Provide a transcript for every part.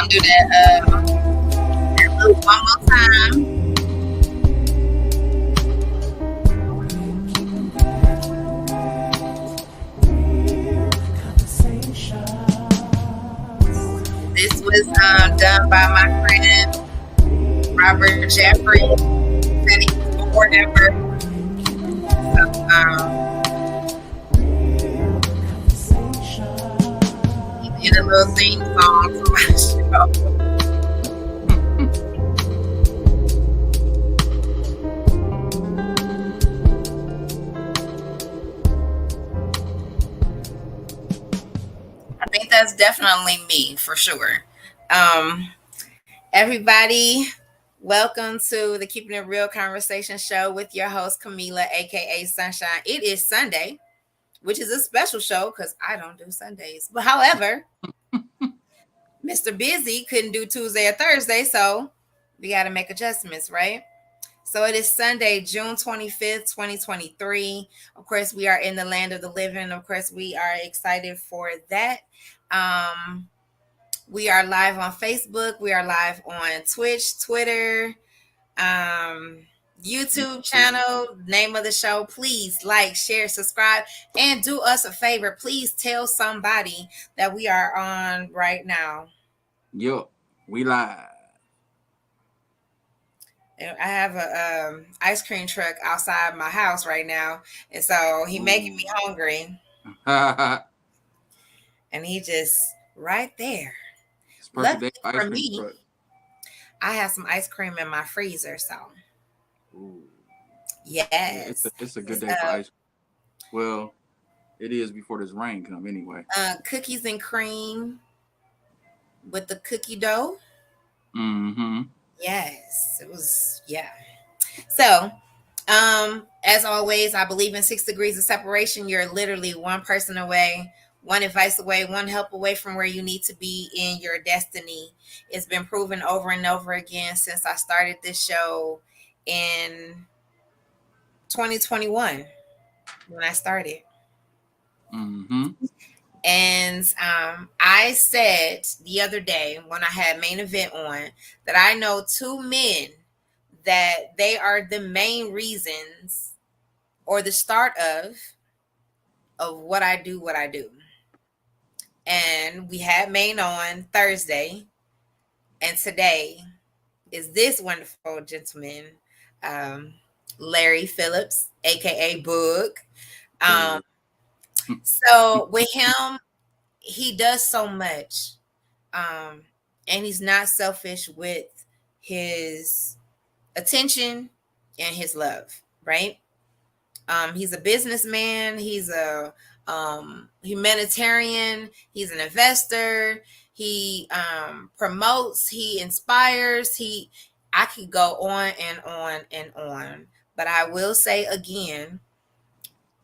gonna do that loop one more time. This was done by my friend Robert Jeffrey. Said he was bored ever. He did a little theme song for my show. I think that's definitely me for sure. Everybody, welcome to the Keeping It Real Conversation Show with your host, Camila, aka Sunshine. It is Sunday, which is a special show because I don't do Sundays. But however, Mr. Busy couldn't do Tuesday or Thursday, so we got to make adjustments, right? So it is Sunday, June 25th, 2023. Of course, we are in the land of the living. Of course, we are excited for that. We are live on Facebook. We are live on Twitch, Twitter, YouTube channel. Name of the show. Please like, share, subscribe, and do us a favor. Please tell somebody that we are on right now. Yo, we live. I have a ice cream truck outside my house right now, and so he making me hungry. And he just right there. Luckily for me, truck. I have some ice cream in my freezer, so yes, it's a good day for ice cream. Well, it is before this rain come anyway. Cookies and cream with the cookie dough. Mm-hmm. Yes, it was, yeah. So, as always, I believe in 6 degrees of separation. You're literally one person away, one advice away, one help away from where you need to be in your destiny. It's been proven over and over again since I started this show in 2021 when I started. Mm-hmm. And I said the other day when I had Main Event on that I know 2 men that they are the main reasons or the start of what I do. And we had Main on Thursday, and today is this wonderful gentleman, Larry Phillips, aka Boog. So with him, he does so much, and he's not selfish with his attention and his love, right? He's a businessman. He's a humanitarian. He's an investor. He promotes. He inspires. I could go on and on and on, but I will say again,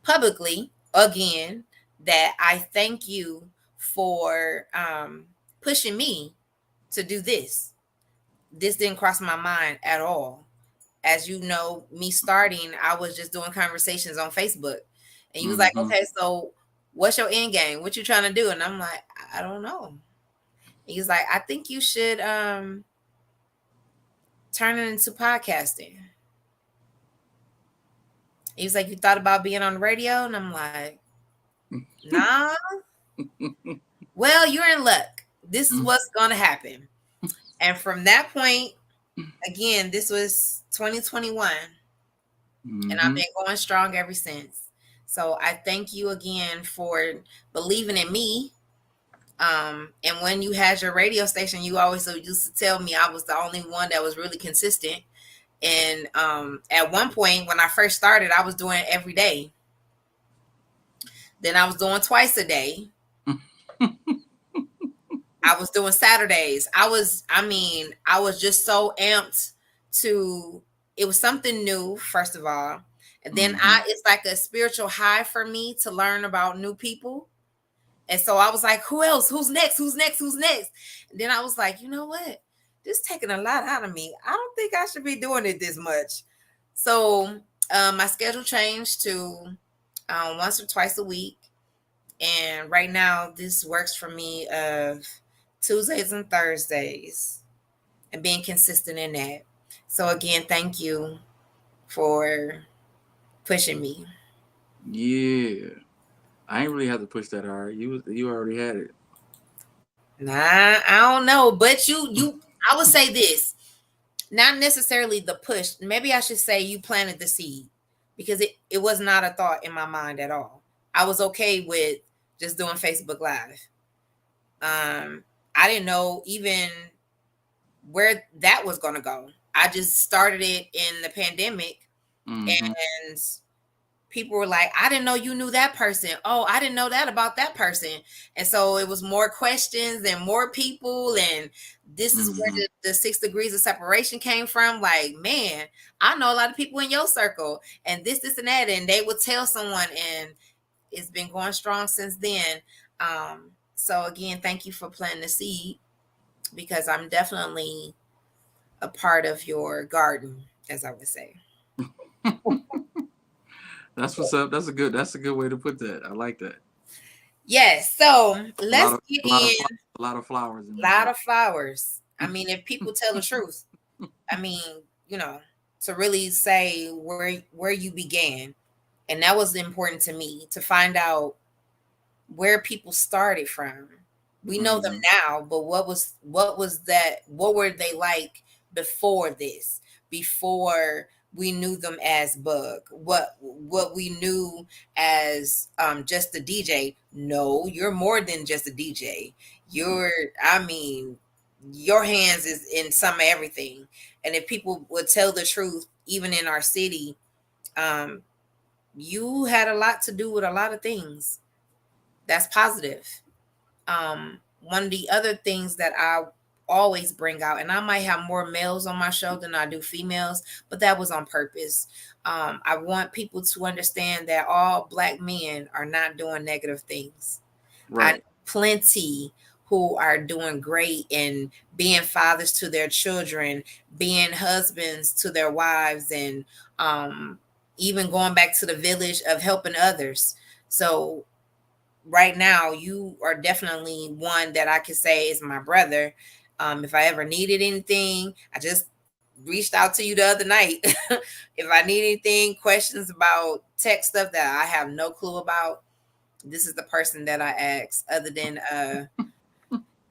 publicly again, that I thank you for pushing me to do this. This didn't cross my mind at all. As you know, me starting, I was just doing conversations on Facebook. And you was like, okay, so what's your end game? What you trying to do? And I'm like, I don't know. And he's like, I think you should turn it into podcasting. He was like, you thought about being on the radio? And I'm like, nah. Well, you're in luck. This is what's going to happen. And from that point, again, this was 2021. And I've been going strong ever since. So I thank you again for believing in me. And when you had your radio station, you always used to tell me I was the only one that was really consistent. And at one point, when I first started, I was doing it every day. Then I was doing twice a day. I was doing Saturdays. I was just so amped to, it was something new, first of all. And then it's like a spiritual high for me to learn about new people. And so I was like, who else? Who's next? And then I was like, you know what? This is taking a lot out of me. I don't think I should be doing it this much. So my schedule changed to once or twice a week. And right now, this works for me of Tuesdays and Thursdays, and being consistent in that. So again, thank you for pushing me. Yeah. I ain't really had to push that hard. You already had it. Nah, I don't know, but I would say this, not necessarily the push. Maybe I should say you planted the seed because it was not a thought in my mind at all. I was okay with just doing Facebook Live. Um, I didn't know even where that was going to go. I just started it in the pandemic, Mm-hmm. and people were like, I didn't know you knew that person. Oh, I didn't know that about that person. And so it was more questions and more people. And this is where Mm-hmm. the 6 degrees of separation came from. Like, man, I know a lot of people in your circle and this, and that. And they would tell someone, and it's been going strong since then. So, again, thank you for planting the seed because I'm definitely a part of your garden, as I would say. That's what's up. That's a good way to put that. I like that. Yes. So A lot let's of get a lot of in. a lot of flowers in A my lot garden. of flowers. I mean, if people tell the truth, I mean, you know, to really say where you began, and that was important to me to find out where people started from. We know them Mm-hmm. now, but what was that? What were they like before this? Before we knew them as Bug, what we knew as just a DJ. No, you're more than just a DJ. You're, I mean, your hands is in some of everything. And if people would tell the truth, even in our city, um, you had a lot to do with a lot of things. That's positive. One of the other things that I always bring out, and I might have more males on my show than I do females, but that was on purpose. I want people to understand that all black men are not doing negative things. I know Right. plenty who are doing great and being fathers to their children, being husbands to their wives, and um, even going back to the village of helping others. So right now you are definitely one that I could say is my brother. If I ever needed anything, I just reached out to you the other night. If I need anything, questions about tech stuff that I have no clue about, this is the person that I ask, other than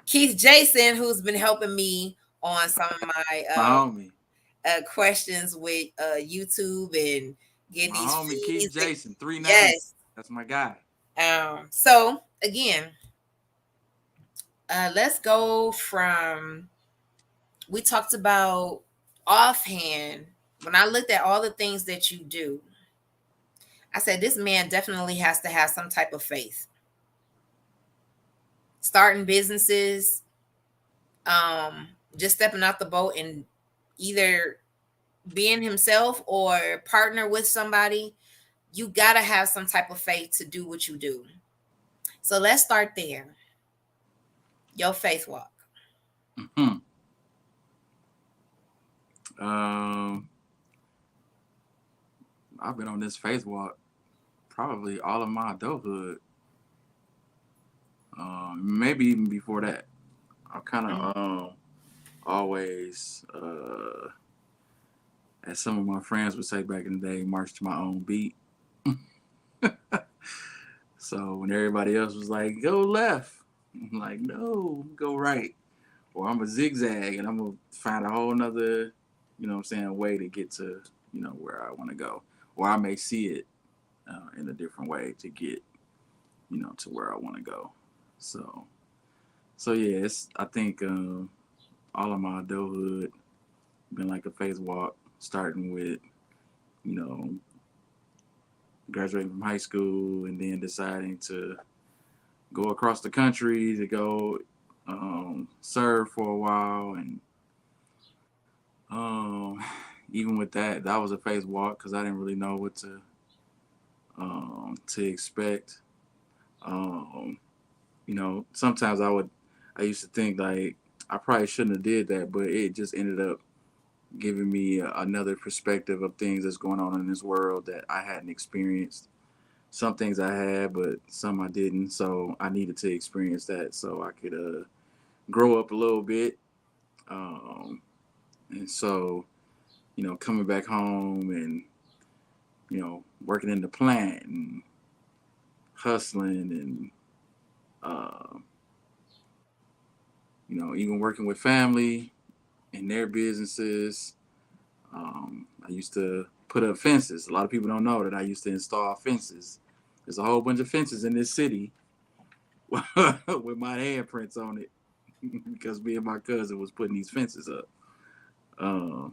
Keith Jason, who's been helping me on some of my My homie. questions with YouTube and getting My these homie Keith fees. Jason, 390. Yes. That's my guy. So again, let's go from, we talked about offhand. When I looked at all the things that you do, I said this man definitely has to have some type of faith. Starting businesses, um, just stepping out the boat and either being himself or partner with somebody. You gotta have some type of faith to do what you do. So let's start there. Your faith walk. Mhm. Um, I've been on this faith walk probably all of my adulthood. Maybe even before that. I kind Mhm. of always, as some of my friends would say back in the day, march to my own beat. So when everybody else was like, "Go left," I'm like, "No, go right," or I'm a zigzag and I'm gonna find a whole nother, you know, what I'm saying, way to get to, where I want to go, or I may see it in a different way to get, to where I want to go. So, so yeah, it's I think all of my adulthood been like a phase walk, starting with, you know, graduating from high school and then deciding to go across the country to go serve for a while. And um, even with that, that was a phase walk because I didn't really know what to expect. Um, sometimes I used to think like I probably shouldn't have did that, but it just ended up giving me another perspective of things that's going on in this world that I hadn't experienced. Some things I had, but some I didn't. So I needed to experience that so I could grow up a little bit. Um, and so, coming back home and, working in the plant and hustling and, uh, even working with family and their businesses. I used to put up fences. A lot of people don't know that I used to install fences. There's a whole bunch of fences in this city with my handprints on it because me and my cousin was putting these fences up.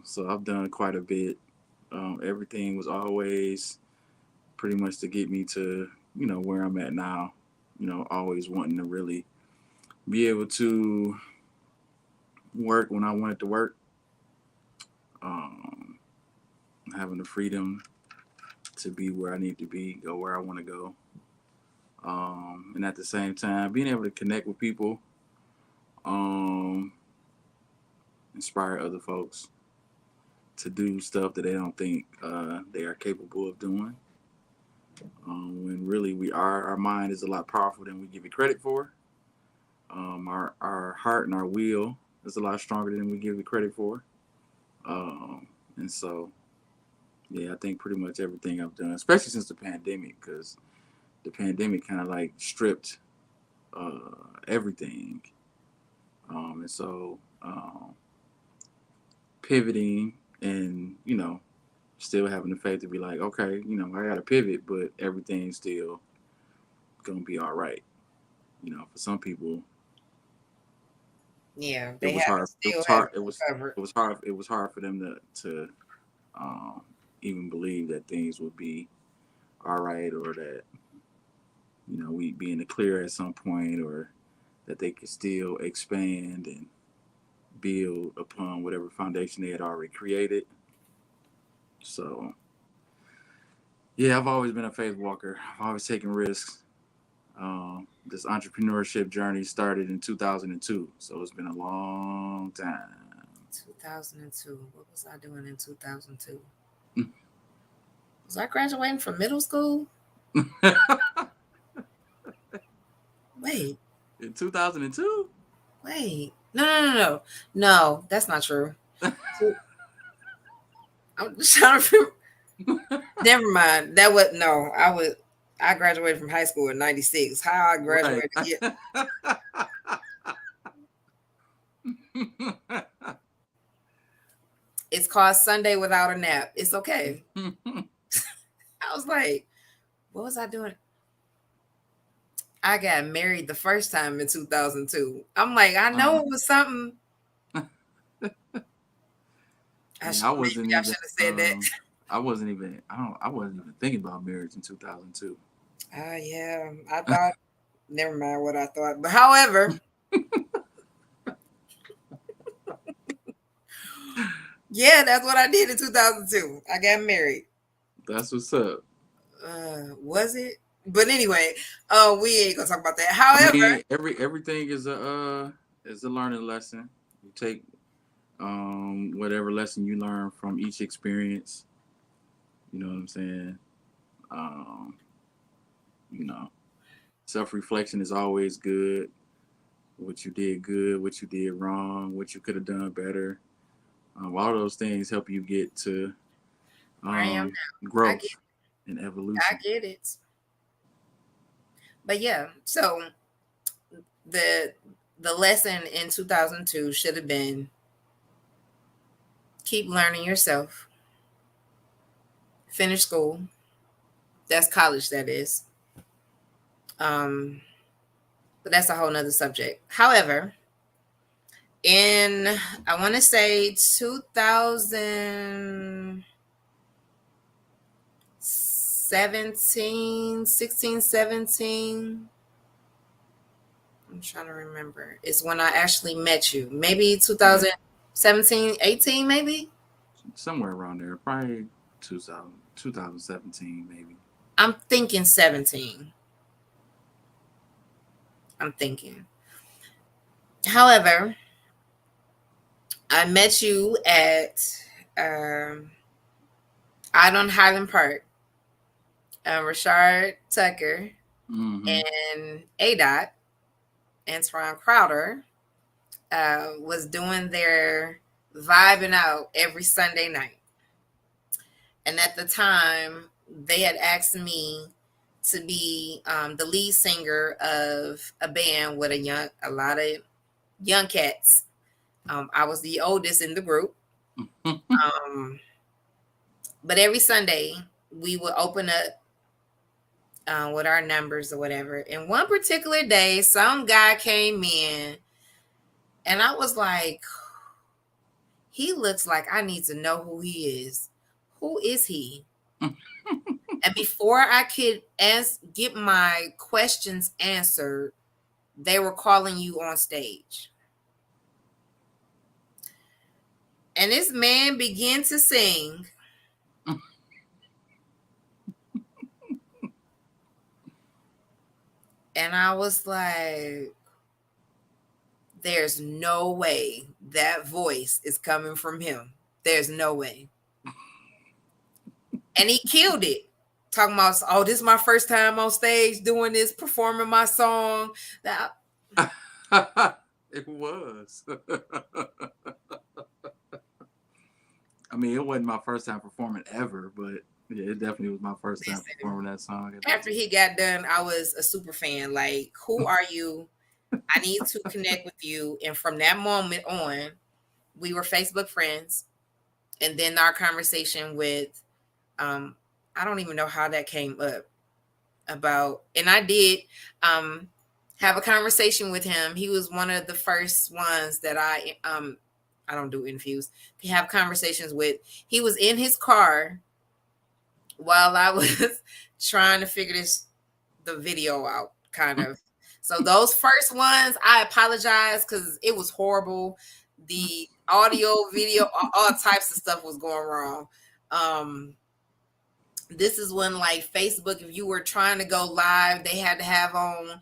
So I've done quite a bit. Everything was always pretty much to get me to where I'm at now. Always wanting to really be able to work when I wanted to work. Um, Having the freedom to be where I need to be, go where I want to go, and at the same time being able to connect with people, um, inspire other folks to do stuff that they don't think they are capable of doing. When really our mind is a lot powerful than we give it credit for. Our heart and our will is a lot stronger than we give it credit for. And so, yeah, I think pretty much everything I've done, especially since the pandemic, because the pandemic kind of like stripped everything. And so, pivoting and, still having the faith to be like, okay, I got to pivot, but everything's still going to be all right. For some people, Yeah, it they was haven't hard. It still was hard. haven't It was recovered. it was hard. It was hard for them to um, even believe that things would be all right, or that we'd be in the clear at some point, or that they could still expand and build upon whatever foundation they had already created. So yeah, I've always been a faith walker. I've always taken risks. This entrepreneurship journey started in 2002, so it's been a long time. 2002. What was I doing in 2002? Was I graduating from middle school? Wait, In 2002? wait. No, no, no, no. No, that's not true. Two- I'm just trying to remember. Never mind. That was no. I graduated from high school in '96. How I Right. graduated? Yeah, it's called Sunday Without a Nap. It's okay. I was like, what was I doing? I got married the first time in 2002. I'm like, I know uh, it was something. yeah, I wasn't Maybe I even. should have said that. I wasn't even. I don't. I wasn't even thinking about marriage in 2002. Yeah, I thought. Never mind what I thought. But however, yeah, that's what I did in 2002. I got married. That's what's up. Was it? But anyway, we ain't gonna talk about that. I However, mean, everything is a learning lesson. You take whatever lesson you learn from each experience. You know what I'm saying? Um, you know, self reflection is always good. What you did good, what you did wrong, what you could have done better. All those things help you get to where I am um, now, growth and I evolution. get it. But yeah, so the the lesson in 2002 should have been keep learning yourself, finish school. That's college, that is. Um, but that's a whole nother subject. However, in I want to say 2017, 16, 17. I'm trying to remember. It's when I actually met you. Maybe Yeah, 2017, 18, maybe. somewhere around there, probably 2017 maybe. I'm thinking 17. I'm thinking. However, I met you at um, out on Highland Park. Rashard Tucker Mm-hmm. and ADOT, Antoine Crowder, was doing their vibing out every Sunday night. And at the time, they had asked me to be the lead singer of a band with a lot of young cats. I was the oldest in the group. Um, but every Sunday, we would open up with our numbers or whatever. And one particular day, some guy came in, and I was like, he looks like I need to know who he is. Who is he? And before I could get my questions answered, they were calling you on stage. And this man began to sing. And I was like, there's no way that voice is coming from him. There's no way. And he killed it. Talking about, oh, this is my first time on stage doing this, performing my song. That It was. I mean, it wasn't my first time performing ever, but yeah, it definitely was my first time performing that song. After he got done, I was a super fan. Like, who are you? I need to connect with you. And from that moment on, we were Facebook friends. And then our conversation with, I don't even know how that came up about, and I did have a conversation with him. He was one of the first ones that I don't do interviews, to have conversations with. He was in his car while I was trying to figure the video out, kind of. So those first ones, I apologize because it was horrible. The audio, video, all types of stuff was going wrong. This is when, like, Facebook, if you were trying to go live, they had to have on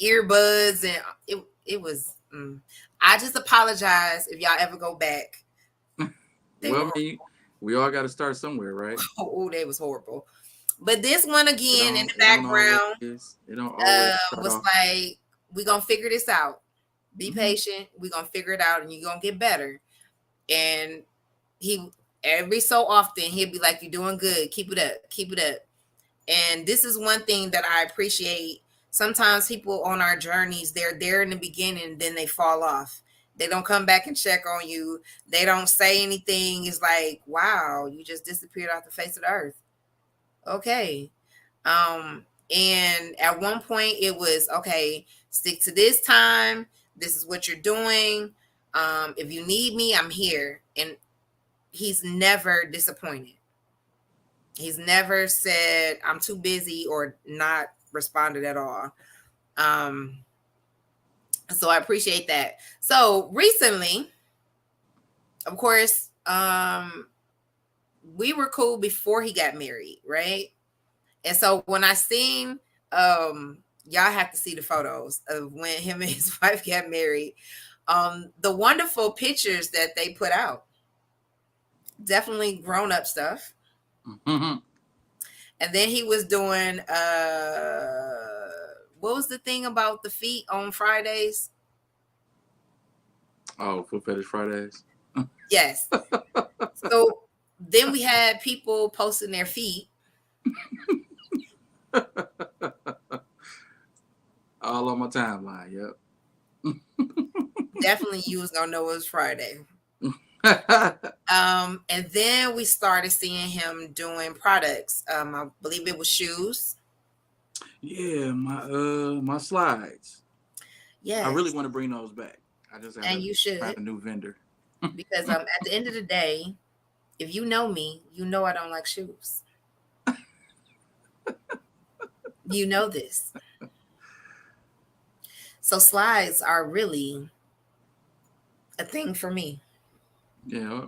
earbuds, and it was. I just apologize if y'all ever go back. Well, I mean, we all got to start somewhere, right? Oh, they was horrible. But this one again in the background, it don't always was off. like, we're gonna figure this out. Be patient. We're gonna figure it out, and you're gonna get better. And he, every so often, he'd be like, "You're doing good. Keep it up. Keep it up." And this is one thing that I appreciate. Sometimes people on our journeys, they're there in the beginning, then they fall off. They don't come back and check on you. They don't say anything. It's like, wow, you just disappeared off the face of the earth. Okay. And at one point it was, okay, stick to this time. This is what you're doing. If you need me, I'm here. And he's never disappointed. He's never said I'm too busy or not responded at all. So I appreciate that. So recently, of course, we were cool before he got married, right? And so when I seen, y'all have to see the photos of when him and his wife got married. The wonderful pictures that they put out. Definitely grown up stuff. Mm-hmm. And then he was doing what was the thing about the feet on Fridays? Oh, Foot Fetish Fridays. Yes. So then we had people posting their feet. All on my timeline. Yep. Definitely you was gonna know it was Friday. And then we started seeing him doing products. I believe it was shoes. Yeah, my slides. Yes. I really want to bring those back. I just have and you should find a new vendor. because at the end of the day, if you know me, you know I don't like shoes. You know this. So slides are really a thing for me. Yeah.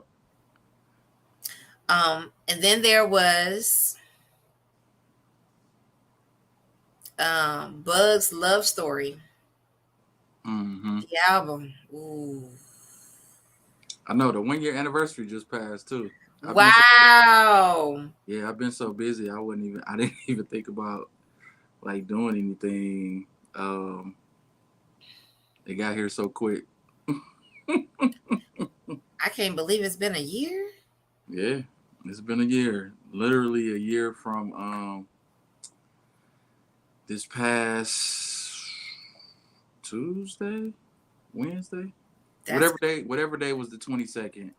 And then there was Bug's Love Story. Mm-hmm. The album. Ooh. I know the 1 year anniversary just passed too. Wow. I've been so busy. I didn't even think about like doing anything. It got here so quick. I can't believe it's been a year. Yeah, it's been a year. Literally a year from this past Tuesday, Wednesday, That's whatever day was the 22nd.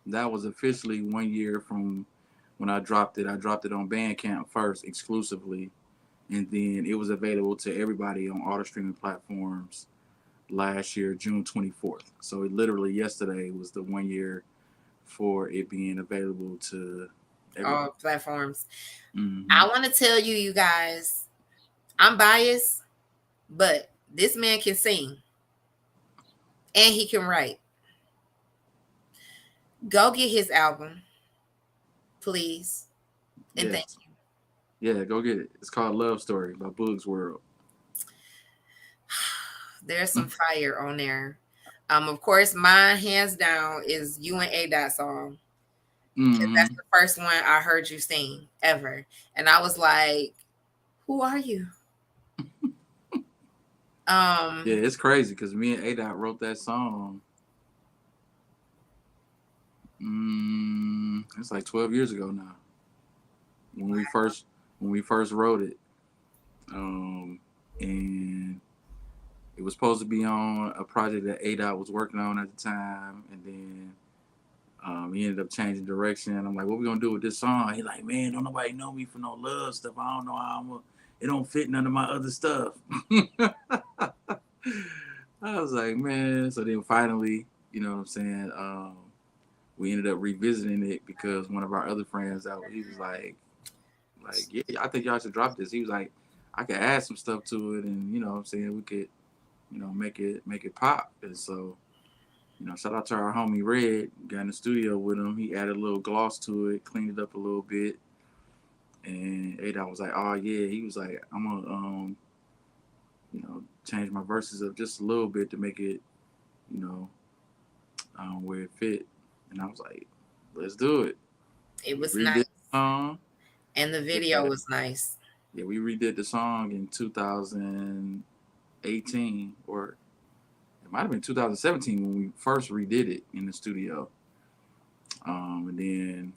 That was officially 1 year from when I dropped it. I dropped it on Bandcamp first exclusively, and then it was available to everybody on all the streaming platforms last year, June 24th. So it literally yesterday was the 1 year for it being available to everybody. all platforms. Mm-hmm. I want to tell you, you guys, I'm biased, but this man can sing and he can write. Go get his album, please, and thank Yes. Yeah, go get it. It's called Love Story by Boog's World. you. There's some fire on there. Of course, my hands down is you and A Dot song. Because that's Mm-hmm. the first one I heard you sing ever. And I was like, who are you? Yeah, Um, it's crazy because me and A wrote that song. It's like 12 years ago now when we first wrote it. Um, and it was supposed to be on a project that A was working on at the time, and then he ended up changing direction. I'm like, what we gonna do with this song? He like, man, don't nobody know me for no love stuff. I don't know how it don't fit none of my other stuff. I was like, man. So then finally, you know what I'm saying? We ended up revisiting it because one of our other friends out, he was like, yeah, I think y'all should drop this. He was like, I could add some stuff to it, and you know what I'm saying, we could, make it pop. And so, shout out to our homie Red. Got in the studio with him. He added a little gloss to it, cleaned it up a little bit. And Adon was like, oh yeah. He was like, I'm gonna change my verses up just a little bit to make it, you know, where it fit. And I was like, let's do it. it We was redid nice. the song. And the video Yeah, was nice. yeah, we redid the song in 2018, or it might have been 2017 when we first redid it in the studio. And then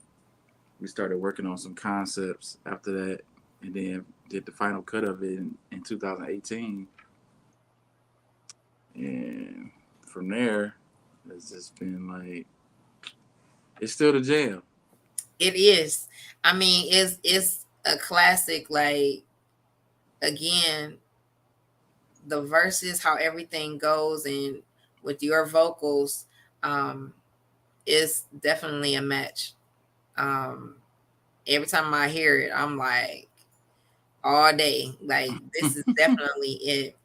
we started working on some concepts after that, and then did the final cut of it in 2018. And from there, it's just been like, it's still the jam. It is. I mean, it's a classic. Like again, the verses, how everything goes, and with your vocals, um, is definitely a match. Um, every time I hear it, I'm like all day. Like this is definitely it.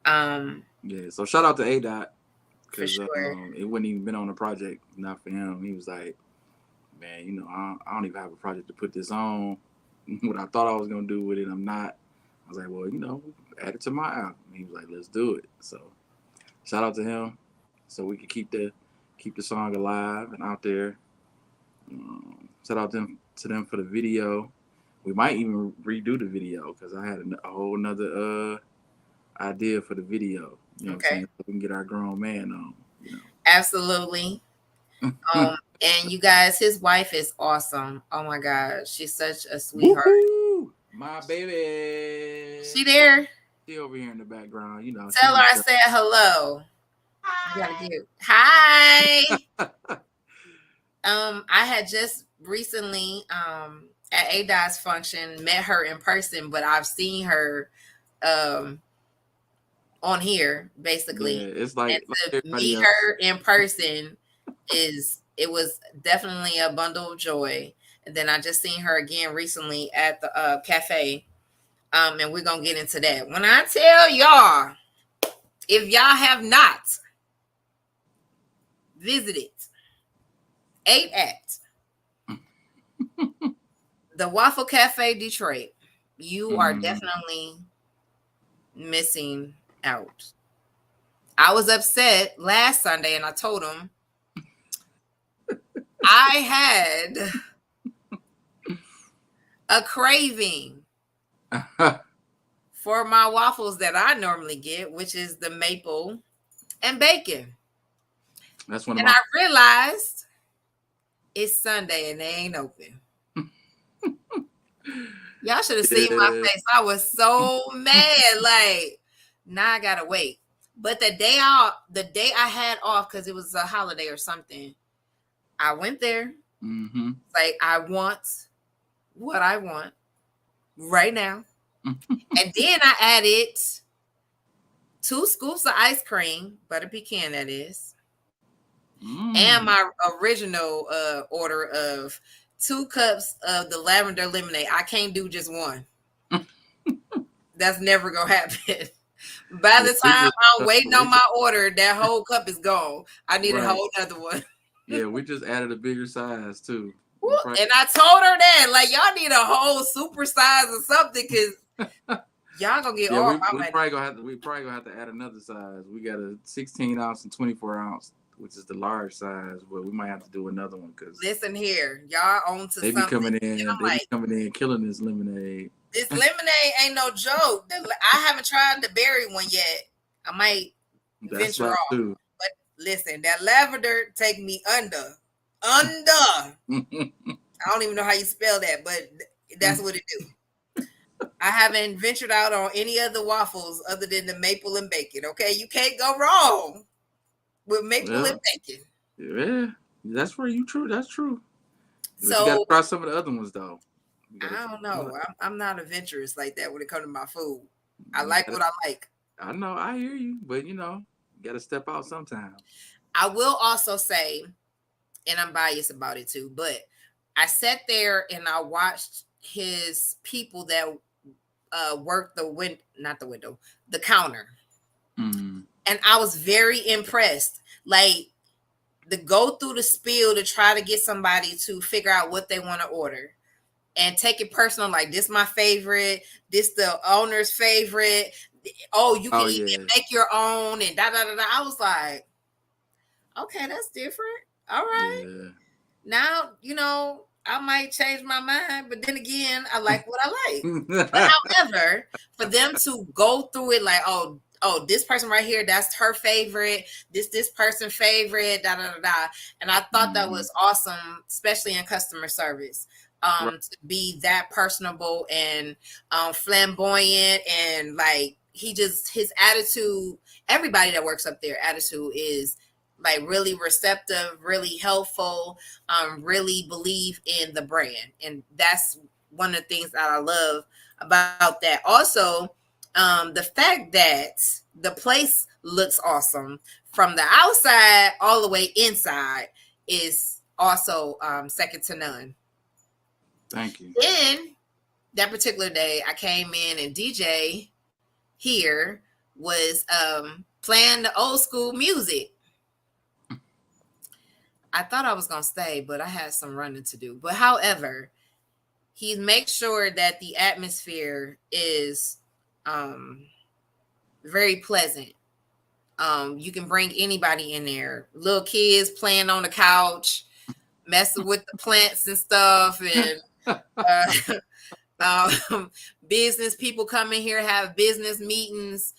Um, Yeah, so shout out to A Dot for because sure. it wouldn't even been on the project, not for him. He was like, man, I don't even have a project to put this on. What I thought I was gonna do with it, I'm not. I was like, well, add it to my album. He was like, let's do it. So shout out to him, so we could keep the song alive and out there. Shout out to them for the video. We might even redo the video because I had a whole nother idea for the video. You know what I'm Okay. saying? So we can get our grown man on. You Absolutely. know. And you guys, his wife is awesome. Oh my God, she's such a sweetheart. Woohoo! My baby. She there? She over here in the background. She Tell her be. I said hello. You gotta give. Hi. I had just recently at ADOS function met her in person, but I've seen her um on here Yeah, basically. it's And like to everybody meet else. her in person it was definitely a bundle of joy. And then I just seen her again recently at the cafe. And we're gonna get into that. When I tell y'all, if y'all have not visited 8 at the Waffle Cafe Detroit, you are Mm, definitely missing out. I was upset last Sunday and I told him I had a craving for my waffles that I normally get, which is the maple and bacon. That's one of And my. I realized it's Sunday and they ain't open. Y'all should have seen my Yeah. face. I was so mad. Like, now I gotta wait. But the day I had off because it was a holiday or something, I went there. Mm-hmm. Like, I want what I want right now. And then I added 2 scoops of ice cream, butter pecan that is, and Mm. my original order of 2 cups of the lavender lemonade. I can't do just one. That's never gonna happen. By Yeah, the we time just I'm waiting on we just my order, that whole cup is gone. I need a right. whole other one. Yeah, we just added a bigger size too. Woo, We probably and I told her that, like, y'all need a whole super size or something, because y'all gonna get yeah, all we my money. probably gonna have to add another size. We got a 16 ounce and 24 ounce, which is the large size, but we might have to do another one because Listen here, y'all on to something. And I'm like, they be coming in killing this lemonade. this lemonade ain't no joke. I haven't tried the berry one yet. I might That venture slap off. too. But listen, that lavender take me under. Under. I don't even know how you spell that, but that's what it do. I haven't ventured out on any other waffles other than the maple and bacon. Okay, you can't go wrong with maple and Well, bacon. yeah, that's where you true. That's true. But you got to So try some of the other ones though. You got to I try don't some know. of I'm not adventurous like that when it comes to my food. I You like gotta. what I like. I know. I hear you, but you got to step out sometimes. I will also say, and I'm biased about it too, but I sat there and I watched his people that worked not the window, the counter. Mm. And I was very impressed. Like, to go through the spiel to try to get somebody to figure out what they want to order and take it personal, like, this my favorite, this the owner's favorite. Oh, you can Oh even yeah, make your own and da da da da. I was like, okay, that's different. All right. yeah. Now, I might change my mind, but then again, I like what I like. But however, for them to go through it like, oh, this person right here, that's her favorite. This person favorite, da da da da. And I thought that Mhm. was awesome, especially in customer service. Right. To be that personable and flamboyant, and like, his attitude, everybody that works up there, attitude is like really receptive, really helpful, really believe in the brand. And that's one of the things that I love about that. Also, the fact that the place looks awesome from the outside all the way inside is also second to none. Thank you. Then that particular day, I came in and DJ here was playing the old school music. I thought I was gonna stay, but I had some running to do. But however, he makes sure that the atmosphere is um, very pleasant. You can bring anybody in there, little kids playing on the couch, messing with the plants and stuff, and business people come in here, have business meetings.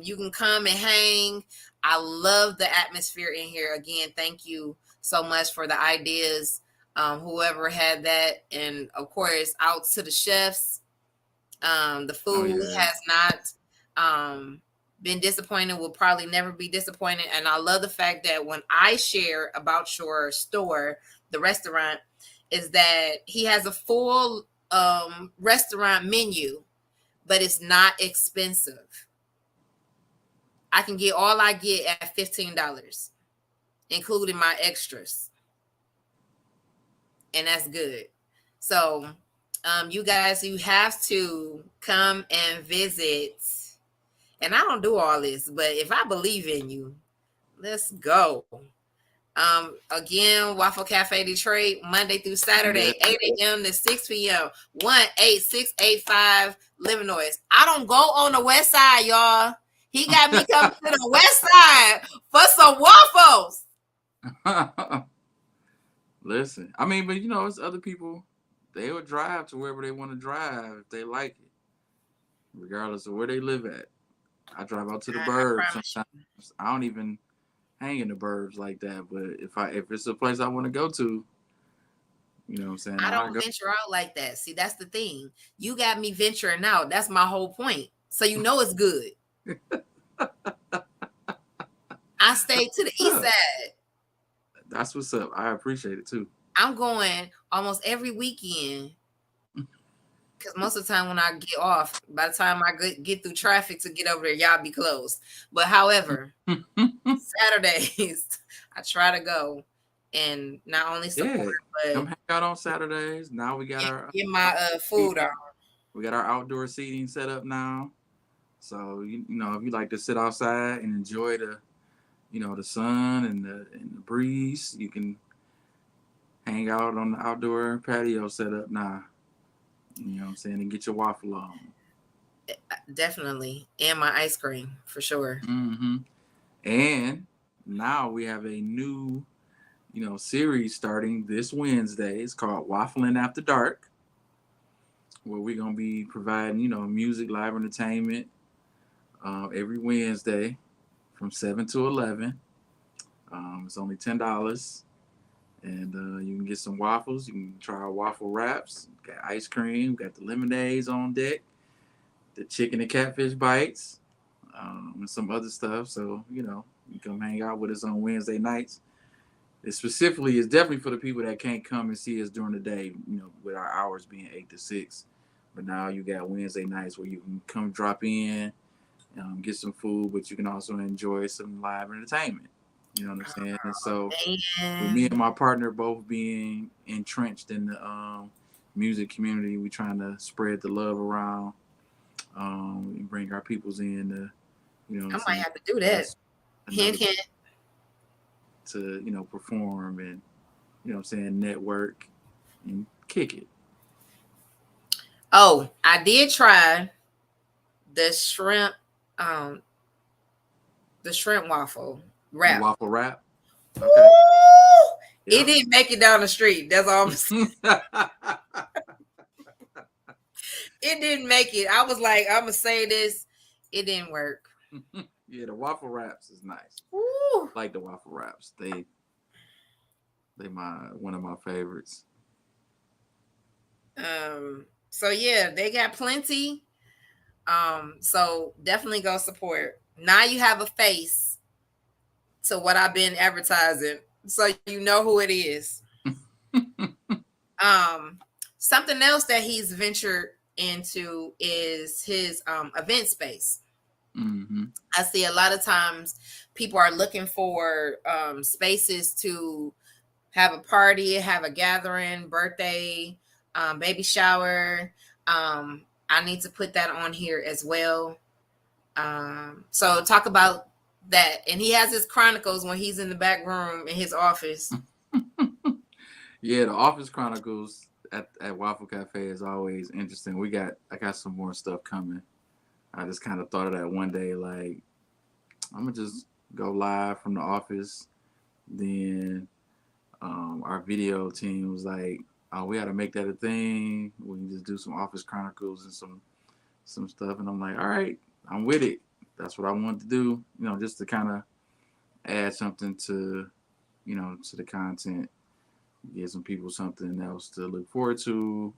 You can come and hang. I love the atmosphere in here. Again, thank you so much for the ideas. Whoever had that, and of course, out to the chefs. The Oh food yeah. has not been disappointed, will probably never be disappointed. And I love the fact that when I share about your store, the restaurant, is that he has a full restaurant menu, but it's not expensive. I can get all I get at $15, including my extras, and that's good. So, you guys, you have to come and visit. And I don't do all this, but if I believe in you, let's go. Again, Waffle Cafe Detroit, Monday through Yeah. Saturday, 8 a.m. to 6 p.m. 18685 Illinois. I don't go on the west side, y'all. He got me coming to the west side for some waffles. Listen, I mean, but it's other people. They will drive to wherever they want to drive if they like it, regardless of where they live at. I drive out to the I burbs promise sometimes. you. I don't even hang in the burbs like that. But if it's a place I want to go to, you know what I'm saying, I I don't go. venture out like that. See, that's the thing. You got me venturing out. That's my whole point. So you know it's good. I stay to the east Up. side. That's what's up. I appreciate it too. I'm going almost every weekend because most of the time when I get off, by the time I get through traffic to get over there, y'all be closed. But however, Saturdays, I try to go and not only support, Yeah, but come hang out on Saturdays. Now we got our get my food on. seating. We got our outdoor seating set up now. So you know if you like to sit outside and enjoy the the sun and the breeze, you can hang out on the outdoor patio set up now. You know what I'm saying, and get your waffle on. Definitely. And my ice cream for sure. Hmm. And now we have a new series starting this Wednesday. It's called Waffling After Dark, where we're gonna be providing music, live entertainment every Wednesday from 7 to 11. It's only $10, and you can get some waffles. You can try our waffle wraps. Got ice cream. Got the lemonades on deck. The chicken and catfish bites, and some other stuff. So you come hang out with us on Wednesday nights. It specifically is definitely for the people that can't come and see us during the day. With our hours being 8 to 6. But now you got Wednesday nights where you can come drop in, get some food, but you can also enjoy some live entertainment. You know what I'm saying? And so, with me and Man. my partner both being entrenched in the music community, we trying to spread the love around, and bring our peoples in to, you know what I I'm might saying, have to do give that. us Hint, another hint. to perform and what I'm saying, network and kick it. Oh, I did try the shrimp, um, the shrimp waffle The wrap. waffle wrap. Okay. Ooh, it Yep. didn't make it down the street. That's all I'm saying. It didn't make it. I was like, I'm gonna say this. It didn't work. Yeah, the waffle wraps is nice. Ooh. I like the waffle wraps. They my one of my favorites. So yeah, they got plenty. So definitely go support. Now you have a face to what I've been advertising, so you know who it is. Um, Something else that he's ventured into is his event space. Hmm. I see a lot of times people are looking for spaces to have a party, have a gathering, birthday, baby shower. I need to put that on here as well. So talk about that. And he has his chronicles when he's in the back room in his office. Yeah, the Office Chronicles at Waffle Cafe is always interesting. I got some more stuff coming. I just kind of thought of that one day, like I'm gonna just go live from the office. Then our video team was like, "Oh, we got to make that a thing. We can just do some Office Chronicles and some stuff." And I'm like, "All right, I'm with it. That's what I wanted to do. Just to kind of add something to to the content, give some people something else to look forward to,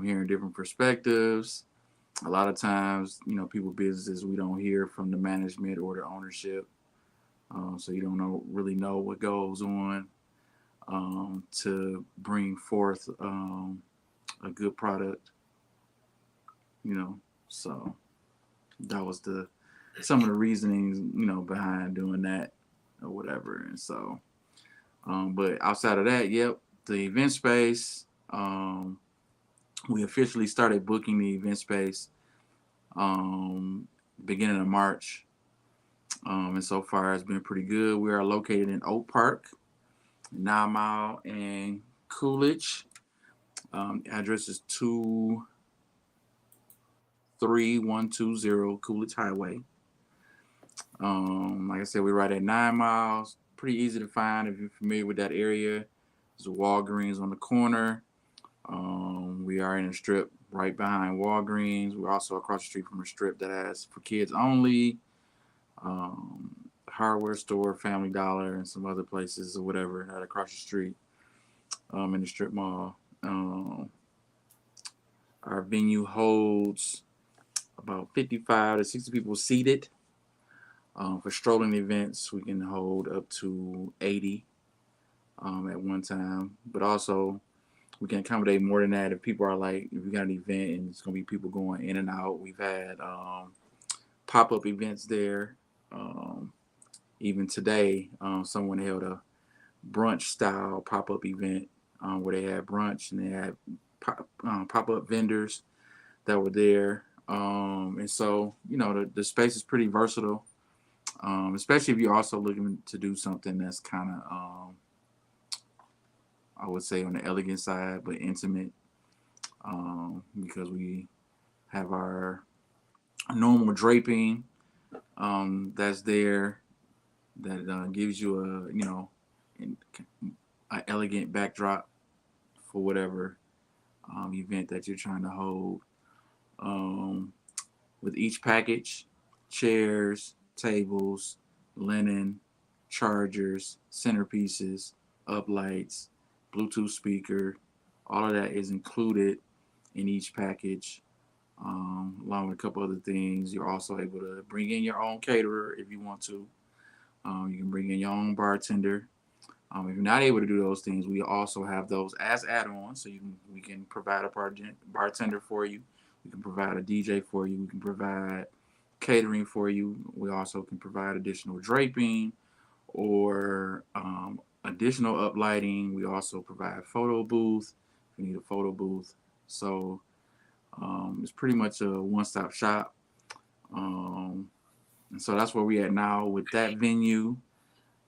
hearing different perspectives. A lot of times, people businesses we don't hear from the management or the ownership, so you don't really know what goes on to bring forth a good product. You know, so that was the some of the reasonings behind doing that or whatever. And so, but outside of that, yep, the event space. We officially started booking the event space um, beginning of March. And so far it's been pretty good. We are located in Oak Park, 9 Mile, and Coolidge. Address is 23120 Coolidge Highway. Like I said, we're right at 9 miles. Pretty easy to find if you're familiar with that area. There's a Walgreens on the corner. We are in a strip right behind Walgreens. We're also across the street from a strip that has for kids only, hardware store, Family Dollar, and some other places or whatever right across the street in the strip mall. Our venue holds about 55 to 60 people seated. For strolling events, we can hold up to 80 at one time, but also we can accommodate more than that if people are like, if we got an event and it's going to be people going in and out. We've had pop-up events there. Um, Even today, someone held a brunch style pop-up event where they had brunch and they had pop-up vendors that were there. And so, the space is pretty versatile, especially if you're also looking to do something that's kind of, I would say, on the elegant side, but intimate, because we have our normal draping that's there that gives you an elegant backdrop for whatever event that you're trying to hold. Um, with each package, chairs, tables, linen, chargers, centerpieces, uplights, Bluetooth speaker, all of that is included in each package. Along with a couple other things, you're also able to bring in your own caterer if you want to. You can bring in your own bartender. If you're not able to do those things, we also have those as add-ons. So we can provide a bartender for you. We can provide a DJ for you. We can provide catering for you. We also can provide additional draping or additional uplighting. We also provide photo booth if you need a photo booth. So it's pretty much a one-stop shop. Um, and so that's where we at now with that venue.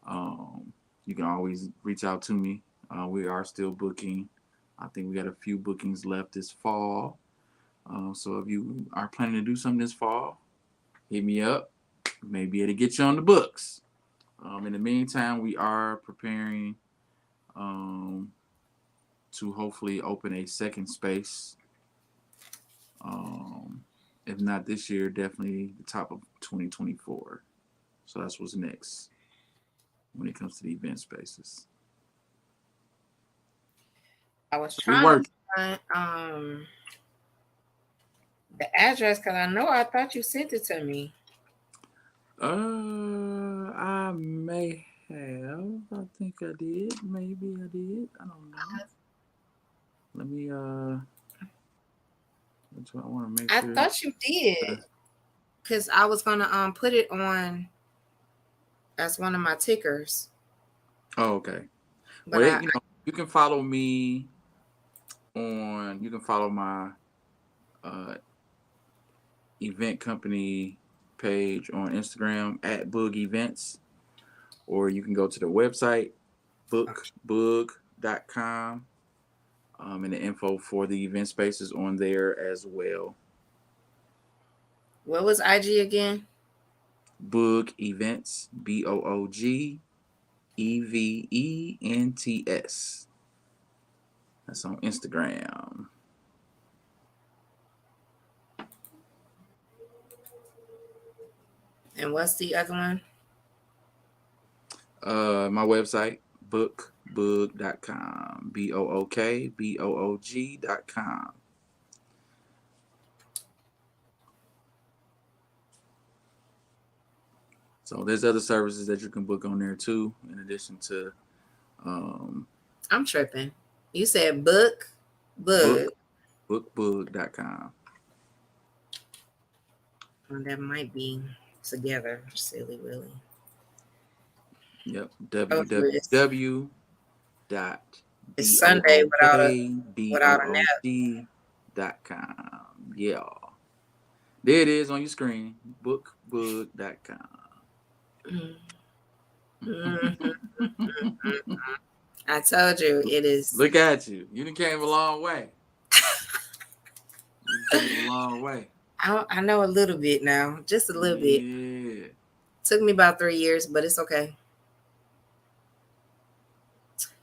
Um, you can always reach out to me. We are still booking. I think we got a few bookings left this fall. So if you are planning to do something this fall, hit me up. Maybe it'll get you on the books. In the meantime, we are preparing um, to hopefully open a second space. Um, if not this year, definitely the top of 2024. So that's what's next when it comes to the event spaces. I was We trying to work. find the address because I know I thought you sent it to me. I may have. I think I did. Maybe I did. I don't know. Let me. I want to make I sure. thought you did because I was gonna put it on as one of my tickers, Oh, okay. but Well, you can follow me on. You can follow my uh, event company page on Instagram at Boog Events, or you can go to the website bookboog.com. And the info for the event spaces on there as well. what was IG again? Boog Events, BOOGEVENTS. That's on Instagram. And what's the other one? My website, bookboog.com. BOOKBOOG.com. So there's other services that you can book on there too, in addition to um, I'm tripping. You said book, book, book. bookboog.com. Well, that might be together. Silly Willy. Yep. Hopefully www dot it's Sunday without a nap. bookboog.com. Yeah. There it is on your screen. Bookboog.com. Mhm. I told you it is. Look at you. You done came a long way. You came a long way. I know a little bit now, just a little bit. Yeah. Took me about 3 years, but it's okay.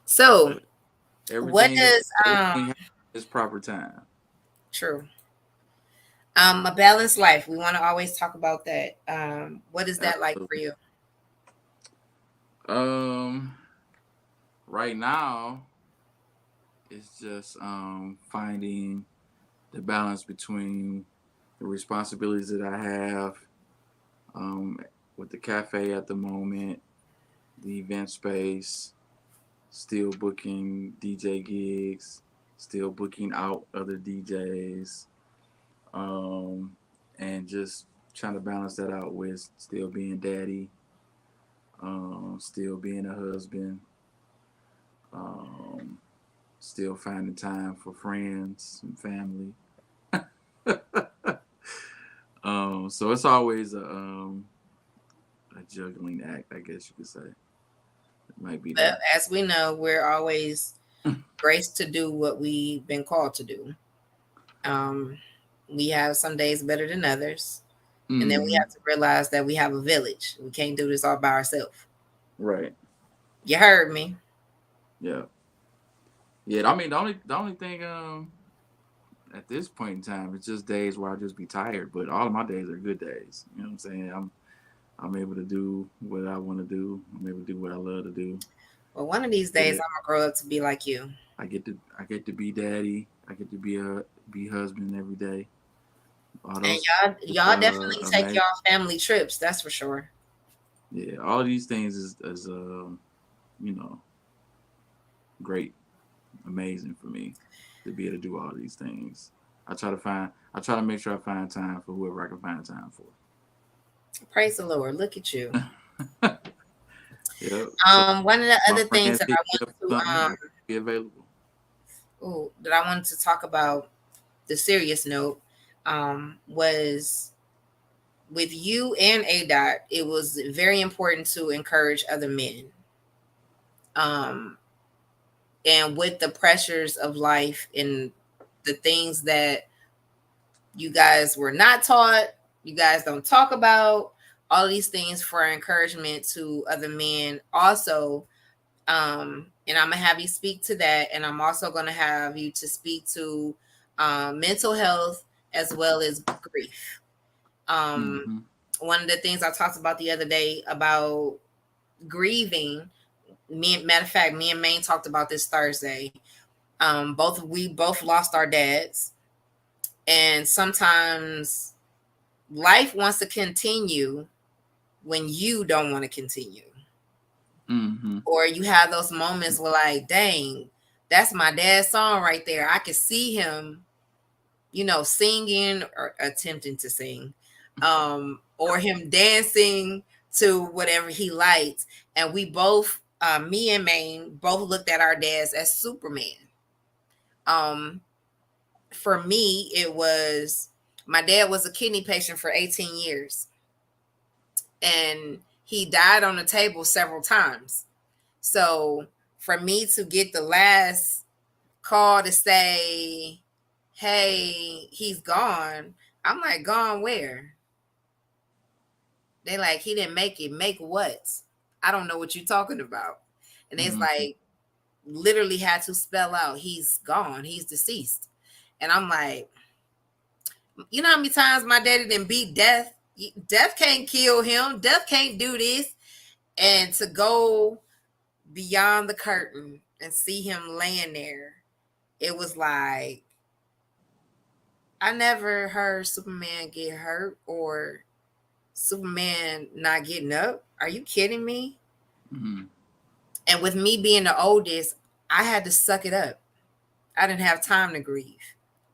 So, what Everything does everything has its proper time. True. A balanced life. We want to always talk about that. What is that like for Absolutely. you? Um, right now, it's just finding the balance between the responsibilities that I have um, with the cafe at the moment, the event space, still booking DJ gigs, still booking out other DJs, um, and just trying to balance that out with still being daddy, still being a husband, um, still finding time for friends and family. So it's always a juggling act, I guess you could say. It might be But the as we know, we're always graced to do what we've been called to do. Um, we have some days better than others, and then we mm-hmm. have to realize that we have a village. We can't do this all by ourselves. Right. You heard me. Yeah. Yeah. I mean, the only thing at this point in time, it's just days where I just be tired. But all of my days are good days. You know what I'm saying? I'm able to do what I want to do. I'm able to do what I love to do. Well, one of these Get days, it. I'm gonna grow up to be like you. I get to be daddy. I get to be husband every day. All And those y'all definitely take amazing. y'all family trips. That's for sure. Yeah, all these things is you know great, amazing for me to be able to do all these things. I try to make sure I find time for whoever I can find time for. Praise the Lord. Look at you. Yeah. So One of the my other things friends that I hit me up wanted for something, I be available. to talk about, the serious note, was with you and A Dot. It was very important to encourage other men. Um, and with the pressures of life and the things that you guys were not taught, you guys don't talk about, all these things for encouragement to other men. Also, and I'm gonna have you speak to that, and I'm also gonna have you to speak to mental health as well as grief. Um, Mm-hmm. One of the things I talked about the other day about grieving. Matter of fact, me and Maine talked about this Thursday. We both lost our dads, and sometimes life wants to continue when you don't want to continue, Mm-hmm. or you have those moments where, like, dang, that's my dad's song right there. I could see him, singing or attempting to sing, or him dancing to whatever he liked. And we both, me and Maine, both looked at our dads as Superman. Um, for me, it was my dad was a kidney patient for 18 years, and he died on the table several times. So for me to get the last call to say, hey, he's gone, I'm like, gone where? They like, he didn't make it. Make what? I don't know what you're talking about. And it's Mm-hmm. like, literally had to spell out, he's gone, he's deceased. And I'm like, you know how many times my daddy didn't beat death? Death can't kill him. Death can't do this. And to go beyond the curtain and see him laying there, it was like, I never heard Superman get hurt or Superman not getting up. Are you kidding me? Mm-hmm. And with me being the oldest, I had to suck it up. I didn't have time to grieve.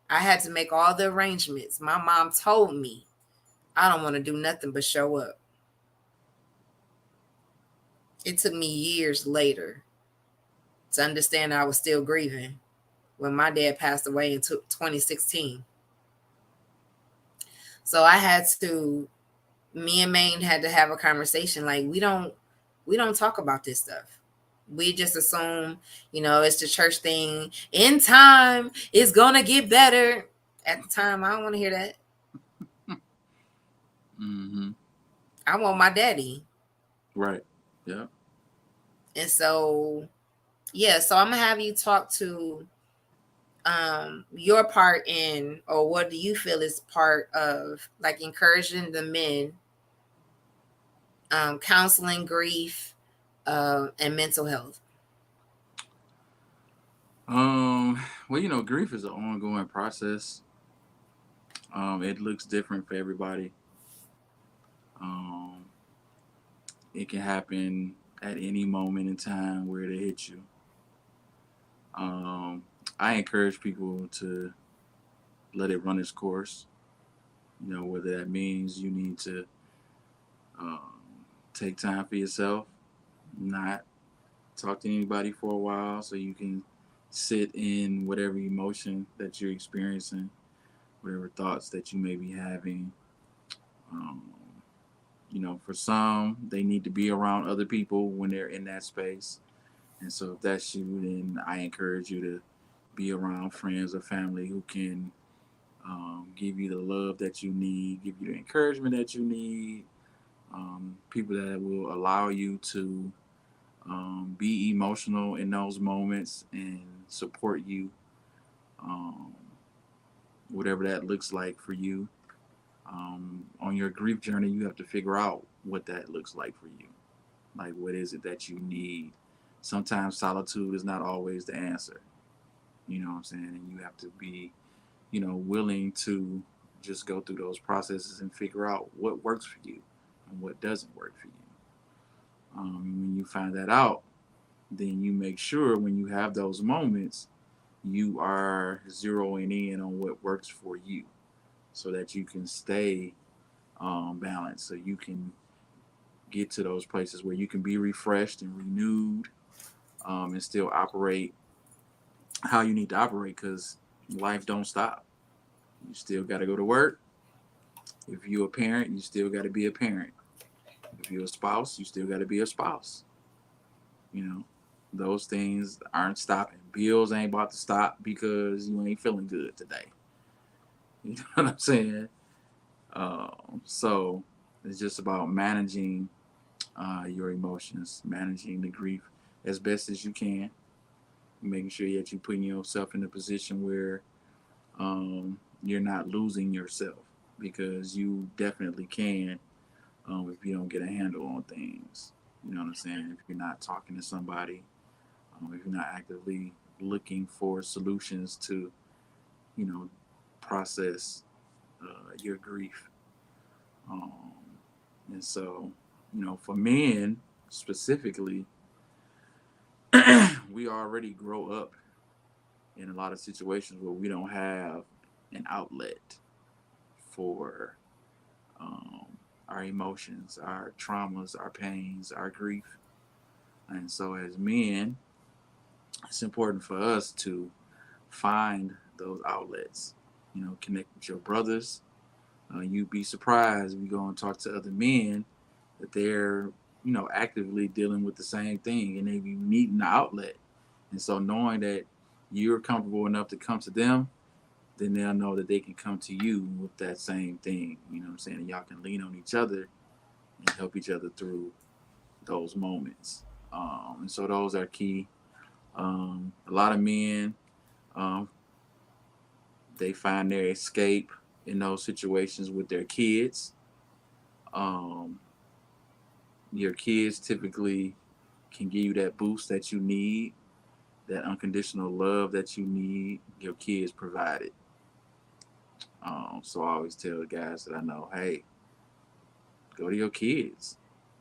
I had to make all the arrangements. My mom told me I don't want to do nothing but show up. It took me years later to understand I was still grieving when my dad passed away in 2016. So I had to, me and Maine had to have a conversation. Like, we don't talk about this stuff. We just assume, it's the church thing. In time, it's gonna get better. At the time, I don't want to hear that. Mm-hmm. I want my daddy. Right. Yeah. And so, yeah, so I'm gonna have you talk to your part in, or what do you feel is part of, like, encouraging the men, counseling grief, and mental health? Well, grief is an ongoing process. It looks different for everybody. Um, it can happen at any moment in time where it hits you. Um, I encourage people to let it run its course. Whether that means you need to um, take time for yourself, not talk to anybody for a while so you can sit in whatever emotion that you're experiencing, whatever thoughts that you may be having. Um, for some, they need to be around other people when they're in that space. And so if that's you, then I encourage you to be around friends or family who can give you the love that you need, give you the encouragement that you need, people that will allow you to be emotional in those moments and support you, um, whatever that looks like for you. On your grief journey, you have to figure out what that looks like for you. Like, what is it that you need? Sometimes solitude is not always the answer. You know what I'm saying? And you have to be, willing to just go through those processes and figure out what works for you and what doesn't work for you. When you find that out, then you make sure when you have those moments, you are zeroing in on what works for you so that you can stay balanced, so you can get to those places where you can be refreshed and renewed, and still operate how you need to operate, because life don't stop. You still got to go to work. If you're a parent, you still got to be a parent. If you're a spouse, you still got to be a spouse. You know, those things aren't stopping. Bills ain't about to stop because you ain't feeling good today. You know what I'm saying? So it's just about managing your emotions, managing the grief as best as you can, making sure that you're putting yourself in a position where you're not losing yourself, because you definitely can, if you don't get a handle on things. You know what I'm saying? If you're not talking to somebody, if you're not actively looking for solutions to, you know, process your grief. Um, and so, for men specifically, we already grow up in a lot of situations where we don't have an outlet for um, our emotions, our traumas, our pains, our grief. And so, as men, it's important for us to find those outlets. Connect with your brothers. You'd be surprised if you go and talk to other men that they're, actively dealing with the same thing and they be needing the outlet. And so, knowing that you're comfortable enough to come to them, then they'll know that they can come to you with that same thing. You know what I'm saying? And y'all can lean on each other and help each other through those moments. And so those are key. A lot of men, um, they find their escape in those situations with their kids. Um, your kids typically can give you that boost that you need, that unconditional love that you need. Your kids provide it. So I always tell the guys that I know, hey, go to your kids.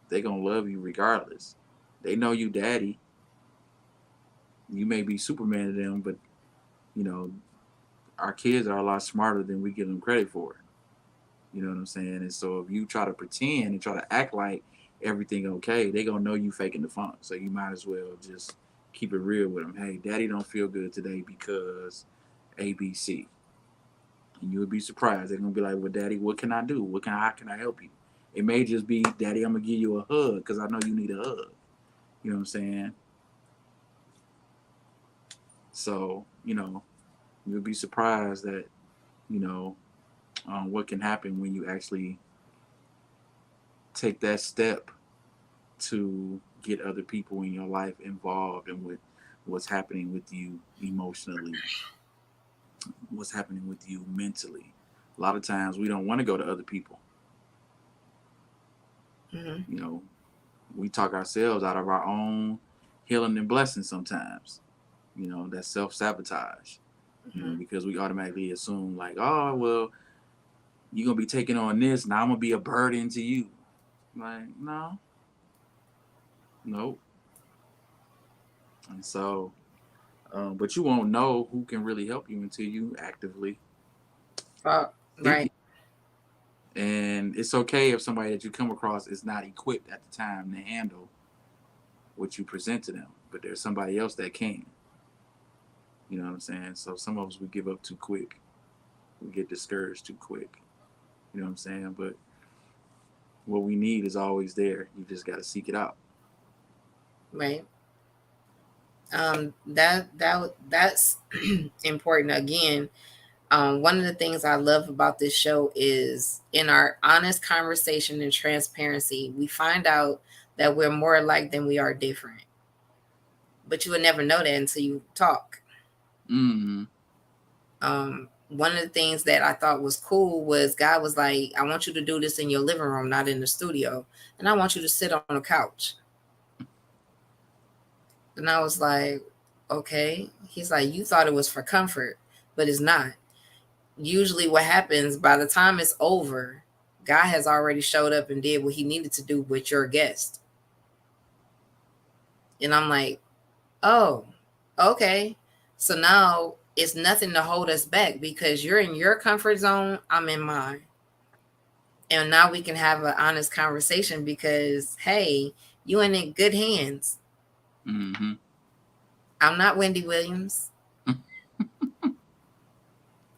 They gonna love you regardless. They know you daddy. You may be Superman to them, but you know our kids are a lot smarter than we give them credit for. You know what I'm saying? And so if you try to pretend and try to act like everything okay, they gonna know you faking the funk. So you might as well just keep it real with them. Hey, daddy don't feel good today because ABC. And you would be surprised. They're gonna be like, well, daddy, what can I do? How can I help you? It may just be, daddy, I'm gonna give you a hug because I know you need a hug. You know what I'm saying? So, you'll be surprised that, you know, what can happen when you actually take that step to get other people in your life involved in what's happening with you emotionally. what's happening with you mentally. A lot of times we don't want to go to other people. Mm-hmm. You know, we talk ourselves out of our own healing and blessing sometimes. You know, that's self sabotage. You know, Mm-hmm. because we automatically assume like, oh well, you're gonna be taking on this, now I'm gonna be a burden to you. Like, no, nope. And so, but you won't know who can really help you until you actively Oh, seek right, it. And it's okay if somebody that you come across is not equipped at the time to handle what you present to them, but there's somebody else that can. You know what I'm saying? So some of us we give up too quick. We get discouraged too quick. You know what I'm saying? But what we need is always there. You just got to seek it out. right. That's important. Again, one of the things I love about this show is in our honest conversation and transparency, we find out that we're more alike than we are different. But you would never know that until you talk. Mm-hmm. One of the things that I thought was cool was God was like, I want you to do this in your living room, not in the studio. And I want you to sit on a couch. And I was like, okay. He's like, you thought it was for comfort, but it's not. Usually, what happens by the time it's over, God has already showed up and did what he needed to do with your guest. And I'm like, oh, okay. So now it's nothing to hold us back because you're in your comfort zone, I'm in mine. And now we can have an honest conversation because, hey, you in good hands. Mm-hmm. I'm not Wendy Williams.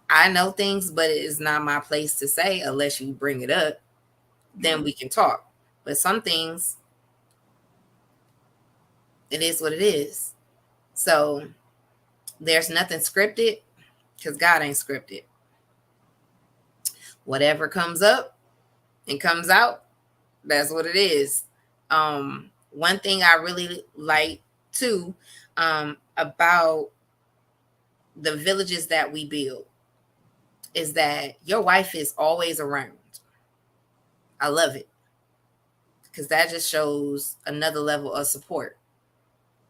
I know things, but it is not my place to say unless you bring it up. Then Right. we can talk. But some things, it is what it is. So there's nothing scripted because God ain't scripted. Whatever comes up and comes out, that's what it is. One thing I really like too about the villages that we build is that your wife is always around. I love it because that just shows another level of support.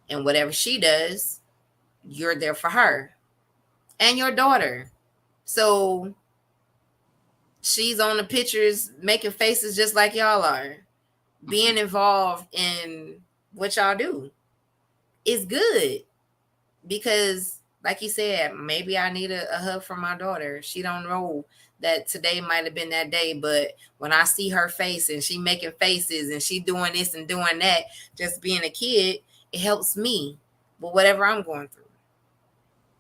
And whatever she does, you're there for her and your daughter. So she's on the pictures making faces just like y'all are, being involved in what y'all do. It's good because like you said, maybe I need a hug from my daughter. She don't know that today might have been that day, but when I see her face and she making faces and she doing this and doing that, just being a kid, it helps me with whatever I'm going through.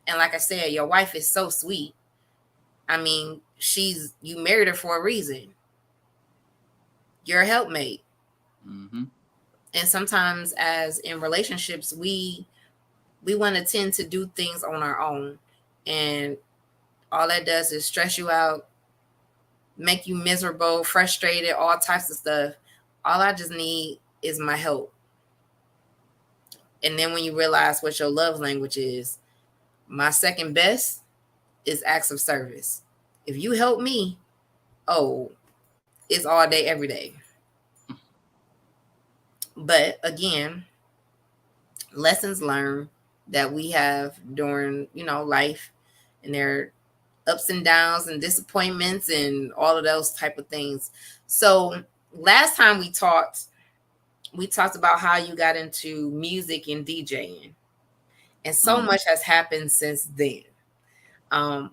And like I said, your wife is so sweet. I mean, you married her for a reason. You're a helpmate. Mm-hmm. And sometimes as in relationships, we want to tend to do things on our own. And all that does is stress you out, make you miserable, frustrated, all types of stuff. All I just need is my help. And then when you realize what your love language is, my second best is acts of service. If you help me, oh, it's all day, every day. But again, lessons learned that we have during, life, and their ups and downs and disappointments and all of those type of things. So last time we talked about how you got into music and DJing, and so Mm-hmm. much has happened since then. And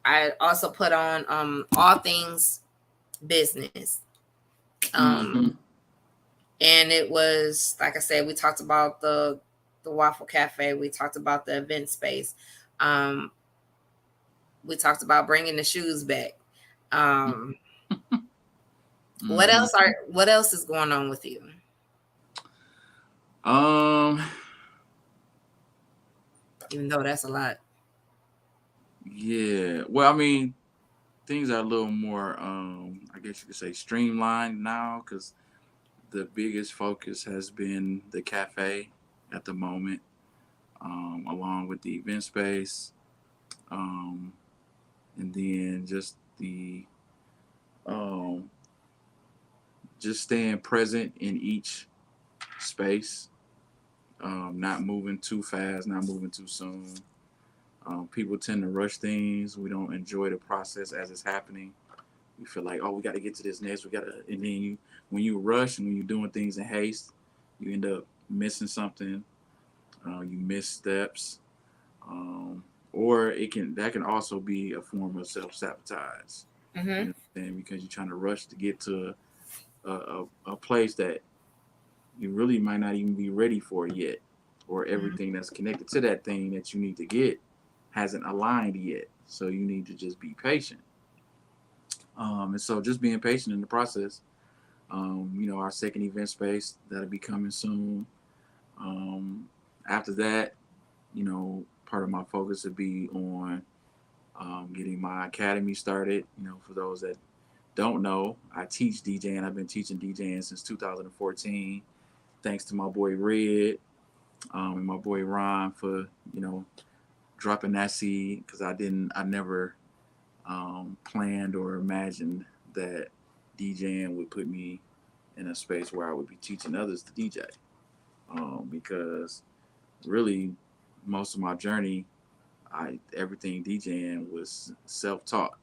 I also put on all things business. Um, Mm-hmm. and it was like I said, we talked about the Waffle Cafe, we talked about the event space, um, we talked about bringing the shoes back. Um, Mm-hmm. what else is going on with you? Um. Even though that's a lot. Yeah. Well, I mean, things are a little more. I guess you could say streamlined now because the biggest focus has been the cafe at the moment, along with the event space. um, and then um, just staying present in each space, not moving too fast, not moving too soon. People tend to rush things. We don't enjoy the process as it's happening. We feel like, oh, we got to get to this next. We got to, and then when you rush and when you're doing things in haste, you end up missing something. You miss steps, um, or that can also be a form of self sabotage. You Mm-hmm. know what I'm saying? Because you're trying to rush to get to a place that you really might not even be ready for yet, or Mm-hmm. everything that's connected to that thing that you need to get hasn't aligned yet. So you need to just be patient. And so just being patient in the process. Our second event space that'll be coming soon. Um, After that, part of my focus would be on getting my academy started. For those that don't know, I teach DJing. I've been teaching DJing since 2014. Thanks to my boy Red and my boy Ron for dropping that seed because I never planned or imagined that DJing would put me in a space where I would be teaching others to DJ. Because really, most of my journey, everything DJing was self-taught,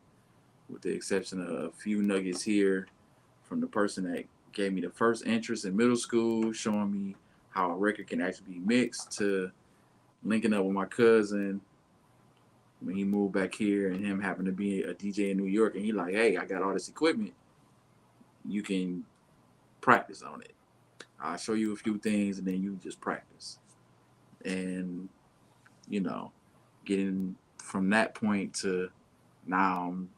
with the exception of a few nuggets here from the person that gave me the first interest in middle school, showing me how a record can actually be mixed, to linking up with my cousin when he moved back here and him happened to be a DJ in New York, and he like, hey, I got all this equipment, you can practice on it. I'll show you a few things and then you just practice. And you know, getting from that point to now I'm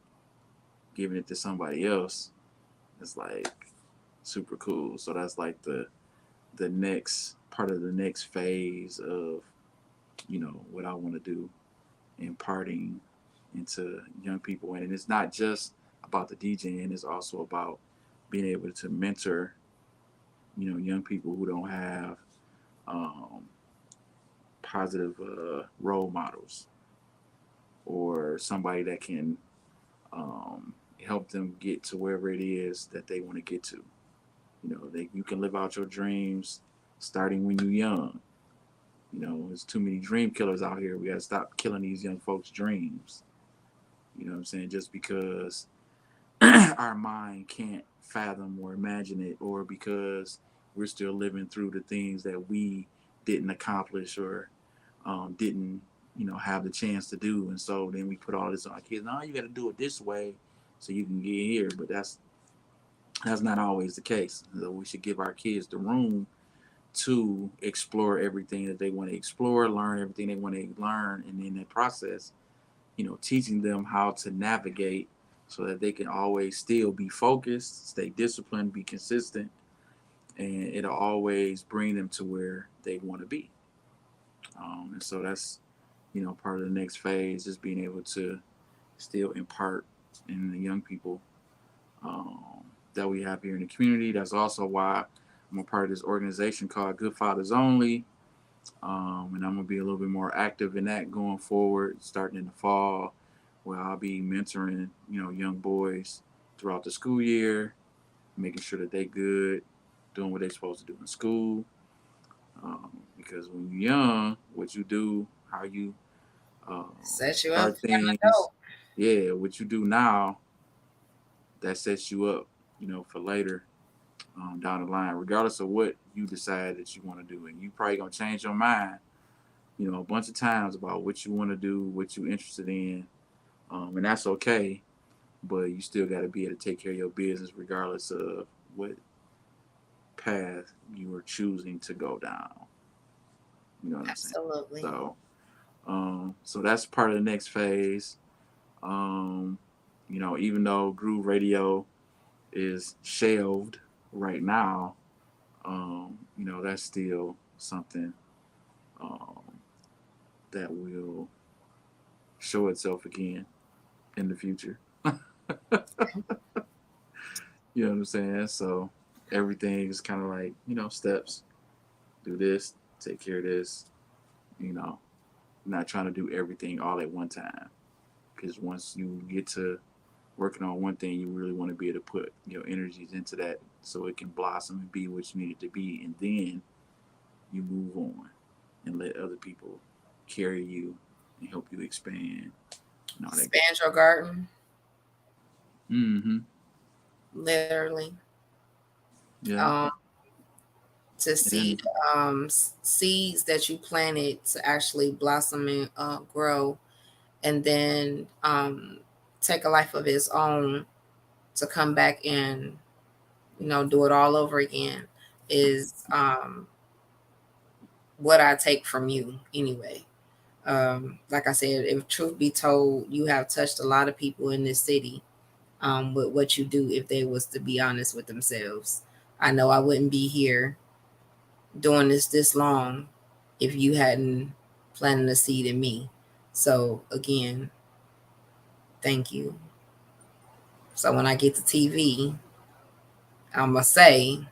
giving it to somebody else, it's like super cool. So that's like the next part of the next phase of what I want to do, imparting into young people. And it's not just about the DJing, it's also about being able to mentor young people who don't have um, positive role models, or somebody that can um, help them get to wherever it is that they want to get to. You can live out your dreams starting when you're young. There's too many dream killers out here. We got to stop killing these young folks' dreams. You know what I'm saying? Just because our mind can't fathom or imagine it, or because we're still living through the things that we didn't accomplish, or didn't have the chance to do, and so then we put all this on our kids. No, you got to do it this way so you can get here, but that's not always the case. So we should give our kids the room to explore everything that they want to explore, learn everything they want to learn, and in that process, teaching them how to navigate so that they can always still be focused, stay disciplined, be consistent, and it'll always bring them to where they want to be. And so that's part of the next phase, is being able to still impart in the young people um, that we have here in the community. That's also why I'm a part of this organization called Good Fathers Only. And I'm gonna be a little bit more active in that going forward, starting in the fall, where I'll be mentoring, young boys throughout the school year, making sure that they good, doing what they're supposed to do in school. Because when you're young, what you do, how you Set you up start for an things, adult. yeah, what you do now, that sets you up, for later down the line, regardless of what you decide that you want to do. And you probably gonna change your mind, a bunch of times about what you want to do, what you're interested in, and that's okay. But you still got to be able to take care of your business, regardless of what path you are choosing to go down. You know what I'm saying? Absolutely. So that's part of the next phase. Um, Even though Groove Radio is shelved right now, that's still something um, that will show itself again in the future. You know what I'm saying? So everything is kind of like, steps. Do this, take care of this, you know. not trying to do everything all at one time. Because once you get to working on one thing, you really want to be able to put your energies into that so it can blossom and be what you need it to be, and then you move on and let other people carry you and help you expand and all that good. Expand your garden, Mm-hmm. literally. Yeah. Um, to And see then seeds that you planted to actually blossom and grow, and then take a life of its own to come back and do it all over again is what I take from you anyway. Like I said, if truth be told, you have touched a lot of people in this city with what you do if they was to be honest with themselves. I know I wouldn't be here doing this long if you hadn't planted a seed in me. So again, thank you. So when I get to TV, I'm gonna say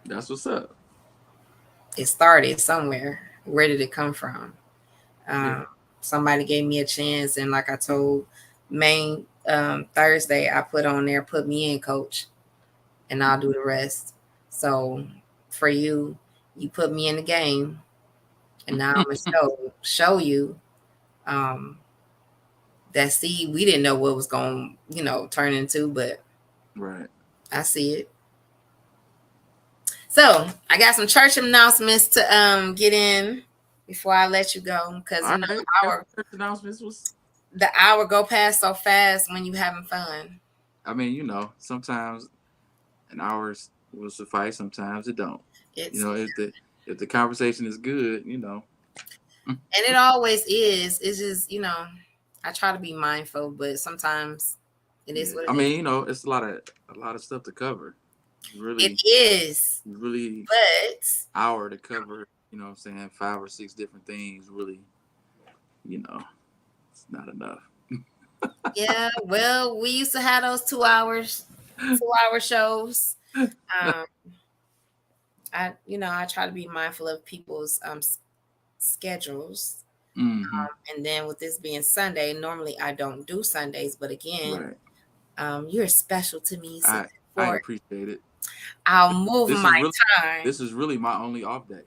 that's what's up. it started somewhere. Where did it come from? Yeah. Um, Somebody gave me a chance, and like I told Maine Thursday, I put on there, put me in, coach, and I'll do the rest. So for you, you put me in the game, and now I'm gonna show you um, that seed we didn't know what was going turn into, but Right. I see it. So I got some church announcements to get in before I let you go, because All right. Yeah, our church announcements was. the hour go past so fast when you having fun. I mean, sometimes an hour will suffice. Sometimes it don't. It's If the conversation is good, And it always is. It's just I try to be mindful, but sometimes it is yeah. what I it is. mean, it's a lot of stuff to cover. It Really, is, really but hour to cover. You know what I'm saying? 5 or 6 different things. Really, it's not enough. yeah. Well, we used to have those 2 hours, 2 hour shows. Um, I try to be mindful of people's schedules. Mm-hmm. And then with this being Sunday, normally I don't do Sundays, but again, Right. you're special to me, so I therefore appreciate it. I'll move This is my really time. this is really my only off day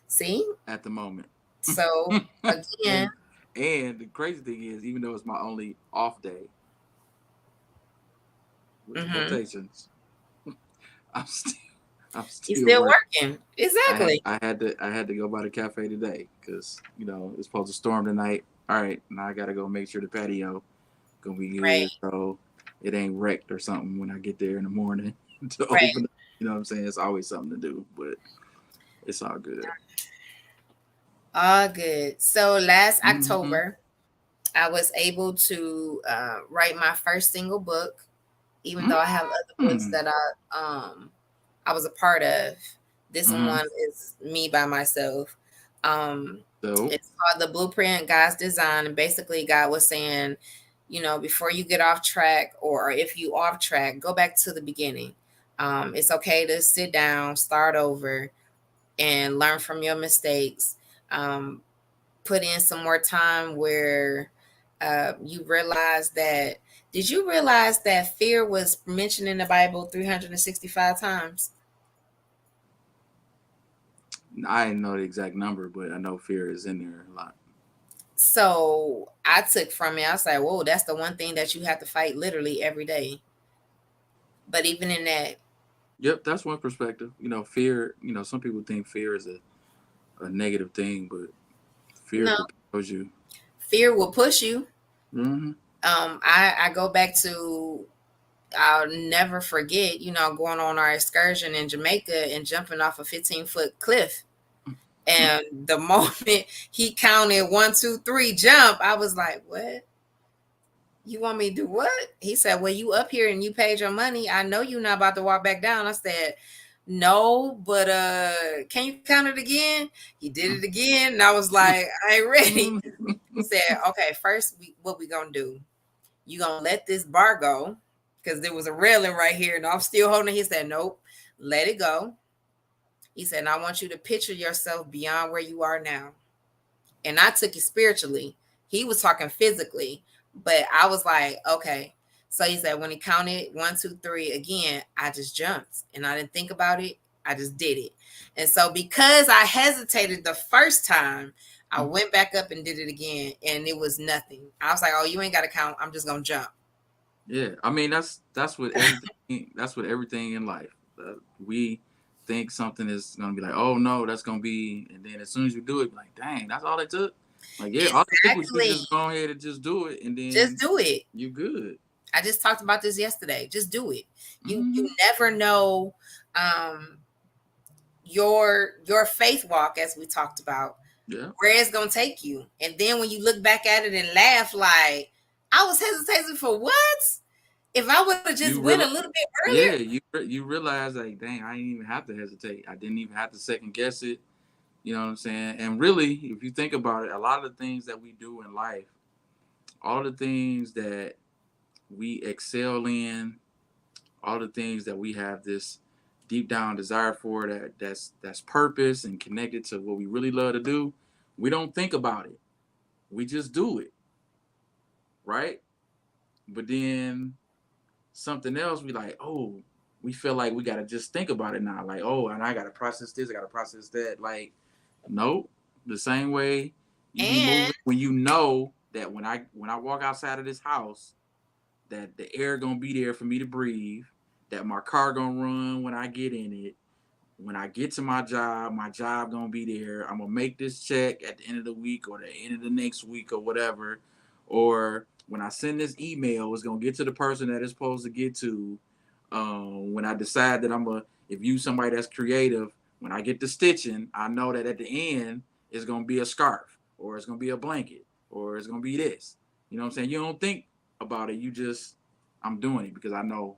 See, at the moment. so again, and and the crazy thing is, even though it's my only off day, with the hmm quotations, I'm still I'm you're still still working. working. Exactly. I had to go by the cafe today because it's supposed to storm tonight. All right, now I gotta go make sure the patio gonna be good, Right. so it ain't wrecked or something when I get there in the morning to Right. open. You know what I'm saying? It's always something to do, but it's all good. All good. So last Mm-hmm. October, I was able to write my first single book, even though I have other books Mm-hmm. that I was a part of. This Mm-hmm. one is me by myself. Um, So, it's called The Blueprint God's Design. And basically, God was saying, before you get off track, or if you off track, go back to the beginning. It's okay to sit down, start over, and learn from your mistakes. Um, Put in some more time where you realize that. Did you realize that fear was mentioned in the Bible 365 times? I didn't know the exact number, but I know fear is in there a lot. So I took from it, I was like, whoa, that's the one thing that you have to fight literally every day. But even in that, Yep, that's one perspective. Fear. Some people think fear is a negative thing, but fear no, propels you. fear will push you. Mm-hmm. I go back to, I'll never forget, going on our excursion in Jamaica and jumping off a 15-foot cliff. And the moment he counted 1, 2, 3, jump, I was like, what? You want me to do what? He said, well, you up here and you paid your money. I know you're not about to walk back down. I said, no, but can you count it again? He did it again. And I was like, I ain't ready. He said, okay, first what we gonna do? You gonna let this bar go? Because there was a railing right here and I'm still holding it. He said, nope, let it go. He said, and I want you to picture yourself beyond where you are now. And I took it spiritually. He was talking physically, but I was like, okay. So he said, when he counted 1, 2, 3 again, I just jumped and I didn't think about it. I just did it. And so because I hesitated the first time, I went back up and did it again, and it was nothing. I was like, oh, you ain't got to count. I'm just going to jump. Yeah, I mean that's what everything that's what everything in life. We think something is gonna be like, oh no, that's gonna be, and then as soon as you do it, like, dang, that's all it took. Like, yeah, all it took was you Exactly. just go ahead and just do it, and Just then do it. you good. I just talked about this yesterday. Just do it. You Mm-hmm. never know um your faith walk, as we talked about, Yeah, where it's gonna take you. And then when you look back at it and laugh, like, I was hesitating for what? If I would have just you went a realize, little bit earlier. yeah, you realize like, dang, I didn't even have to hesitate. I didn't even have to second guess it. You know what I'm saying? And really, if you think about it, a lot of the things that we do in life, all the things that we excel in, all the things that we have this deep down desire for, that's purpose and connected to what we really love to do, we don't think about it. We just do it, right? But then something else, we like, oh, we feel like we gotta just think about it now. Like, oh, and I gotta process this, I gotta process that. Like, nope. The same way you be And moving when you know that when I walk outside of this house, that the air gonna be there for me to breathe, that my car gonna run when I get in it. When I get to my job gonna be there. I'm gonna make this check at the end of the week or the end of the next week or whatever. Or when I send this email, it's gonna get to the person that it's supposed to get to. When I decide that I'm gonna, if you somebody that's creative, when I get to stitching, I know that at the end it's gonna be a scarf or it's gonna be a blanket or it's gonna be this. You know what I'm saying? You don't think about it. You just, I'm doing it because I know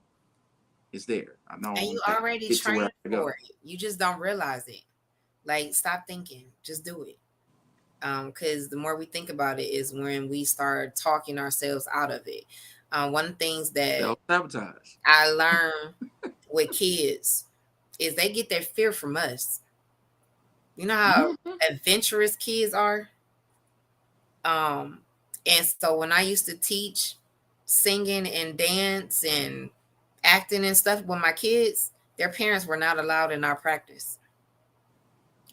it's there. I know you that already it's to where trained I for go. it. You just don't realize it. Like, stop thinking. Just do it. Because the more we think about it is when we start talking ourselves out of it. One of the things that Self sabotage. I learned with kids is they get their fear from us. You know how Mm-hmm. adventurous kids are? Um, and so when I used to teach singing and dance and acting and stuff with my kids, their parents were not allowed in our practice.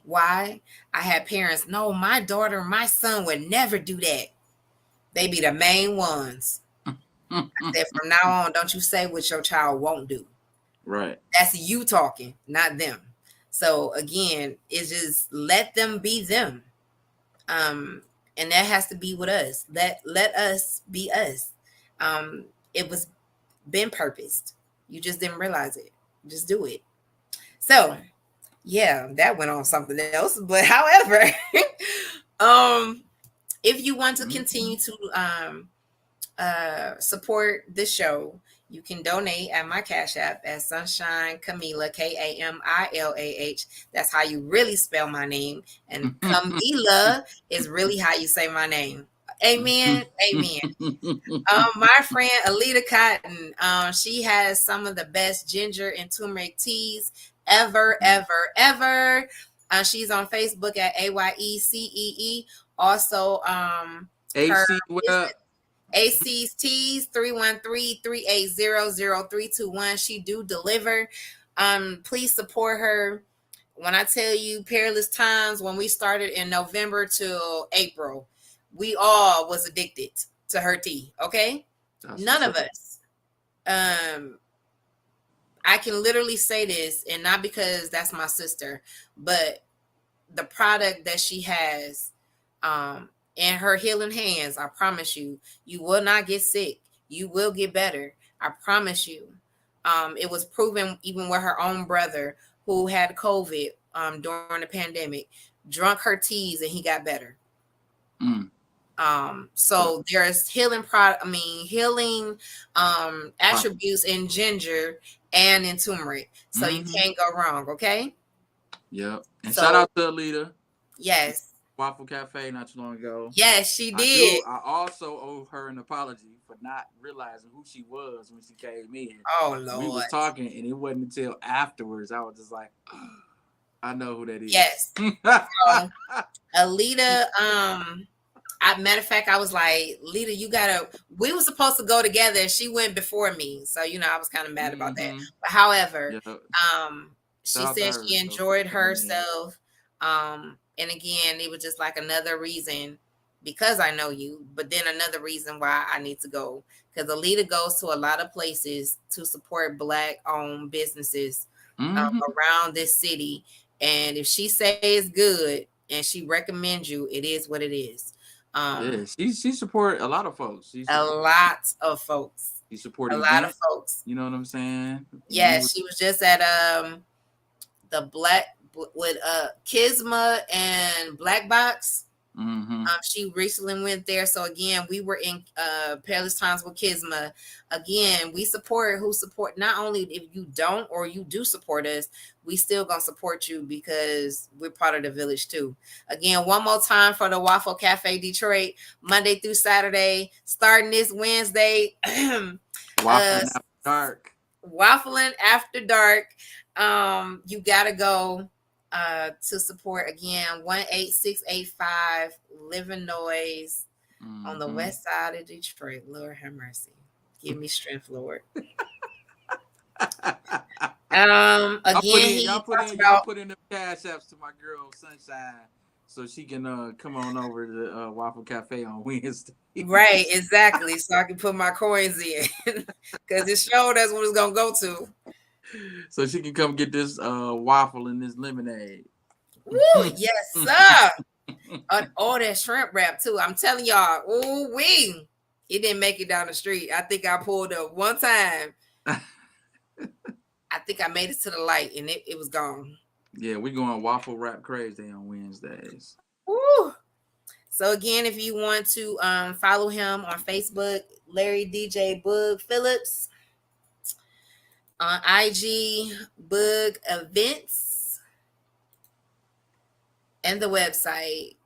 Why? I had parents, no, my daughter, my son would never do that. They be the main ones. I said, from now on, don't you say what your child won't do. Right. That's you talking, not them. So again, it's just let them be them. Um, and that has to be with us. Let us be us. It was been purposed. You just didn't realize it. Just do it. So yeah, that went on something else. But however, um, if you want to Mm-hmm. continue to support the show, you can donate at my Cash App at Sunshine Camila, Kamilah. That's how you really spell my name. And Camila is really how you say my name. Amen. Amen. My friend Alita Cotton, she has some of the best ginger and turmeric teas ever, ever, ever. She's on Facebook at AYECEE. Also, her AC, what business up? AC's Teas 313-380-0321. She do deliver. Please support her. When I tell you perilous times, when we started in November till April, we all was addicted to her tea. Okay, That's none what's of up. us. Um, I can literally say this, and not because that's my sister, but the product that she has in her healing hands, I promise you, you will not get sick. You will get better. I promise you. It was proven even with her own brother who had COVID during the pandemic, drunk her teas and he got better. Mm, yeah. So there's healing product. I mean, healing Pop. attributes in ginger and in turmeric. So you Mm-hmm. can't go wrong. Okay. Yep. And shout So out to Alita. She yes, Waffle Cafe not too long ago. yes, she I do. did. I also owe her an apology for not realizing who she was when she came in. Oh We Lord. was talking, and it wasn't until afterwards I was just like, I know who that is. Yes. So Alita, matter of fact, I was like, Lita, you gotta. We were supposed to go together, and she went before me, so I was kind of mad about that. Mm-hmm. But however, Yeah. she Shout out to said her she though for enjoyed coming in. herself. And again, it was just like another reason because I know you, but then another reason why I need to go because Alita goes to a lot of places to support Black-owned businesses Mm-hmm. around this city, and if she says good and she recommends you, it is what it is. Yeah, Um, she support a lot of folks. a lot of folks, She support a lot of events. folks. You know what I'm saying? We Yeah, was she was just at the Black with Kisma and Black Box. mm-hmm. She recently went there. So again, we were in Perilous Times with Kisma. Again, we support who support. Not only if you don't or you do support us, we still gonna support you because we're part of the village too. Again, one more time for the Waffle Cafe Detroit, Monday through Saturday, starting this Wednesday. uh, Waffling after dark. Waffling after dark. You gotta go to support again 18685 Living Noise on the Mm-hmm. west side of Detroit. Lord have mercy. Give me strength, Lord. Again, he talked Y'all about put in the cash apps to my girl Sunshine so she can come on over to Waffle Cafe on Wednesday. right, exactly. So I can put my coins in. Because it showed us what it's gonna go to. So she can come get this waffle and this lemonade. Woo, yes, sir. And all that shrimp wrap too. I'm telling y'all, ooh wee. It didn't make it down the street. I think I pulled up one time. I think I made it to the light and it was gone. Yeah, we going waffle wrap crazy on Wednesdays. Woo. So again, if you want to follow him on Facebook, Larry DJ Boog Phillips, on IG Boog Events, and the website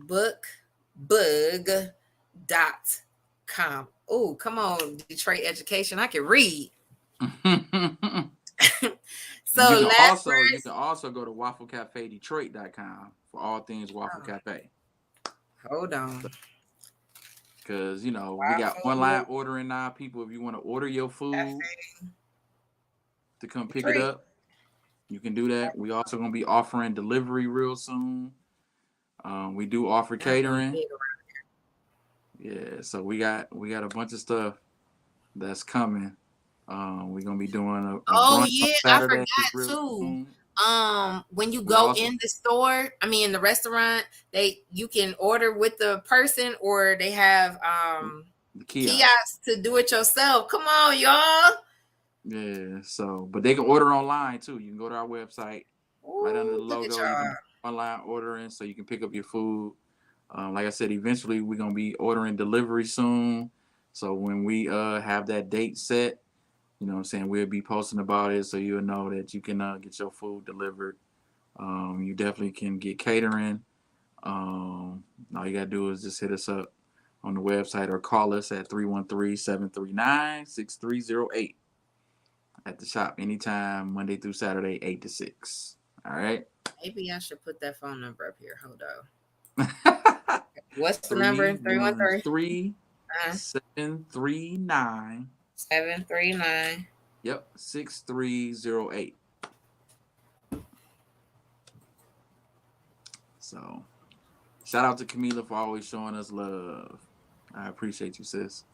bookboog.com. Oh, come on, Detroit Education. I can read. And So last you words. can also go to wafflecafedetroit.com for all things Waffle Oh, Cafe. hold on. Because, we got online Waffle ordering now. People, if you want to order your food Cafe to come pick it Detroit. up, you can do that. We also going to be offering delivery real soon. We do offer Y'all going catering. big Yeah, so we got a bunch of stuff that's coming. We're going to be doing a Oh brunch on yeah, I Saturday forgot real too. soon. When you We go also, in the store, I mean in the restaurant, you can order with the person or they have the kiosk. kiosks to do it yourself. Come on, y'all. Yeah, so, but they can order online too. You can go to our website, right under the Ooh, look at logo. You can y'all. do online ordering so you can pick up your food. Like I said, eventually we're gonna be ordering delivery soon. So when we have that date set, you know what I'm saying, we'll be posting about it so you'll know that you can get your food delivered. You definitely can get catering. All you gotta do is just hit us up on the website or call us at 313-739-6308 at the shop anytime, Monday through Saturday, 8 to 6. All right. Maybe I should put that phone number up here. Hold on. What's the number? 313 uh, 739. 739. Yep, 6308. So, shout out to Camila for always showing us love. I appreciate you, sis.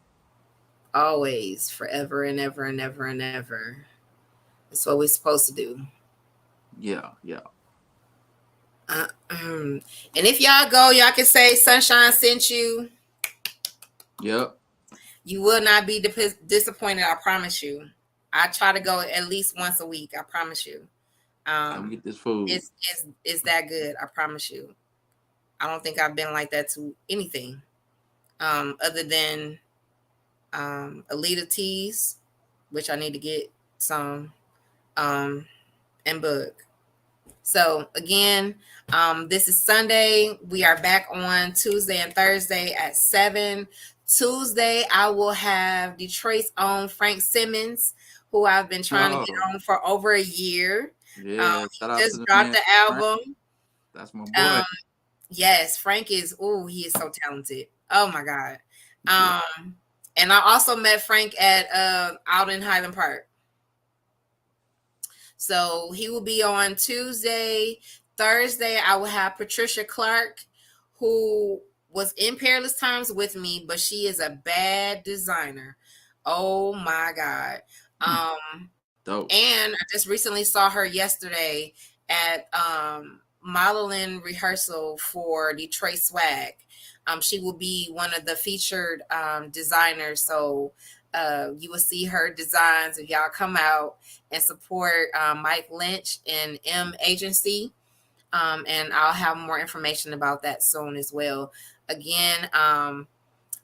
Always, forever and ever and ever and ever. That's what we're supposed to do. Yeah, yeah. And if y'all go, y'all can say Sunshine sent you. Yep. You will not be disappointed. I promise you. I try to go at least once a week. I promise you. Come Um, get this food. it's that good. I promise you. I don't think I've been like that to anything, other than Alita teas, which I need to get some, and Boog. So again, this is Sunday. We are back on Tuesday and Thursday at 7. Tuesday, I will have Detroit's own Frank Simmons, who I've been trying to get Oh, on for over a year. Yeah, shout out to Just the dropped man, the Frank. album. That's my boy. Um, yes, Frank is. Oh, he is so talented. Oh my god. Yeah, And I also met Frank at out in Highland Park. So he will be on Tuesday. Thursday, I will have Patricia Clark, who was in Peerless Times with me, but she is a bad designer. Oh my God. hmm, dope. And I just recently saw her yesterday at modeling rehearsal for Detroit Swag. She will be one of the featured designers. So you will see her designs if y'all come out and support Mike Lynch and M Agency. And I'll have more information about that soon as well. Again,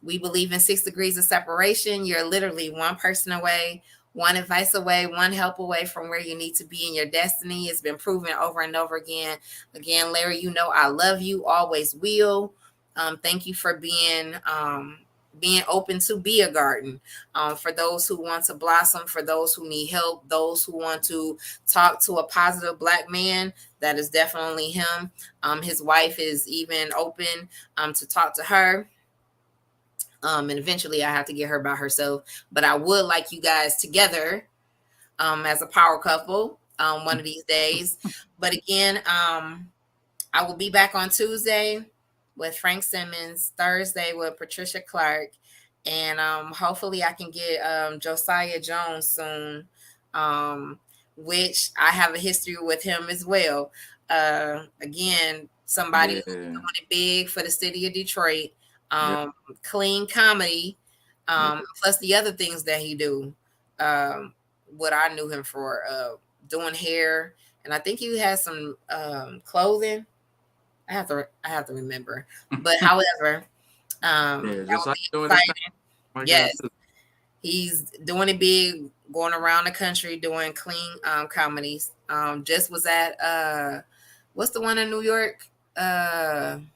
we believe in 6 degrees of separation. You're literally one person away, one advice away, one help away from where you need to be in your destiny. It's been proven over and over again. Again, Larry, you know I love you, always will. Thank you for being open to be a garden. For those who want to blossom, for those who need help, those who want to talk to a positive Black man, that is definitely him. His wife is even open to talk to her. And eventually I have to get her by herself. But I would like you guys together as a power couple one of these days. But again, I will be back on Tuesday with Frank Simmons, Thursday with Patricia Clark, and hopefully I can get Josiah Jones soon, which I have a history with him as well. Again, somebody who's Yeah, doing it big for the city of Detroit, yep, clean comedy, yep. plus the other things that he do. Um, what I knew him for, doing hair, and I think he has some clothing. I have to remember. But however, Yeah, that just would like be doing his thing. exciting. My God, Yes, too. he's doing it big, going around the country doing clean comedies. Just was at what's the one in New York? Mm.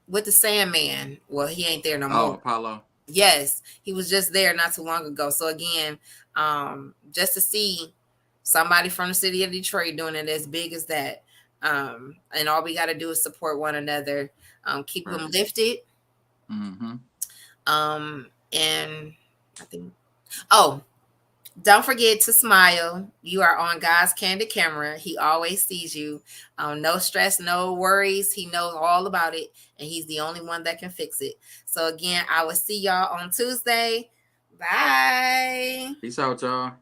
With the Sandman. Well, he ain't there no Oh, more. Apollo. Yes, he was just there not too long ago. So again, just to see somebody from the city of Detroit doing it as big as that, and all we got to do is support one another, keep them Right. lifted, Mm-hmm. and I think. Oh, don't forget to smile. You are on God's candid camera. He always sees you. No stress, no worries. He knows all about it, and he's the only one that can fix it. So again, I will see y'all on Tuesday. Bye. Peace out, y'all.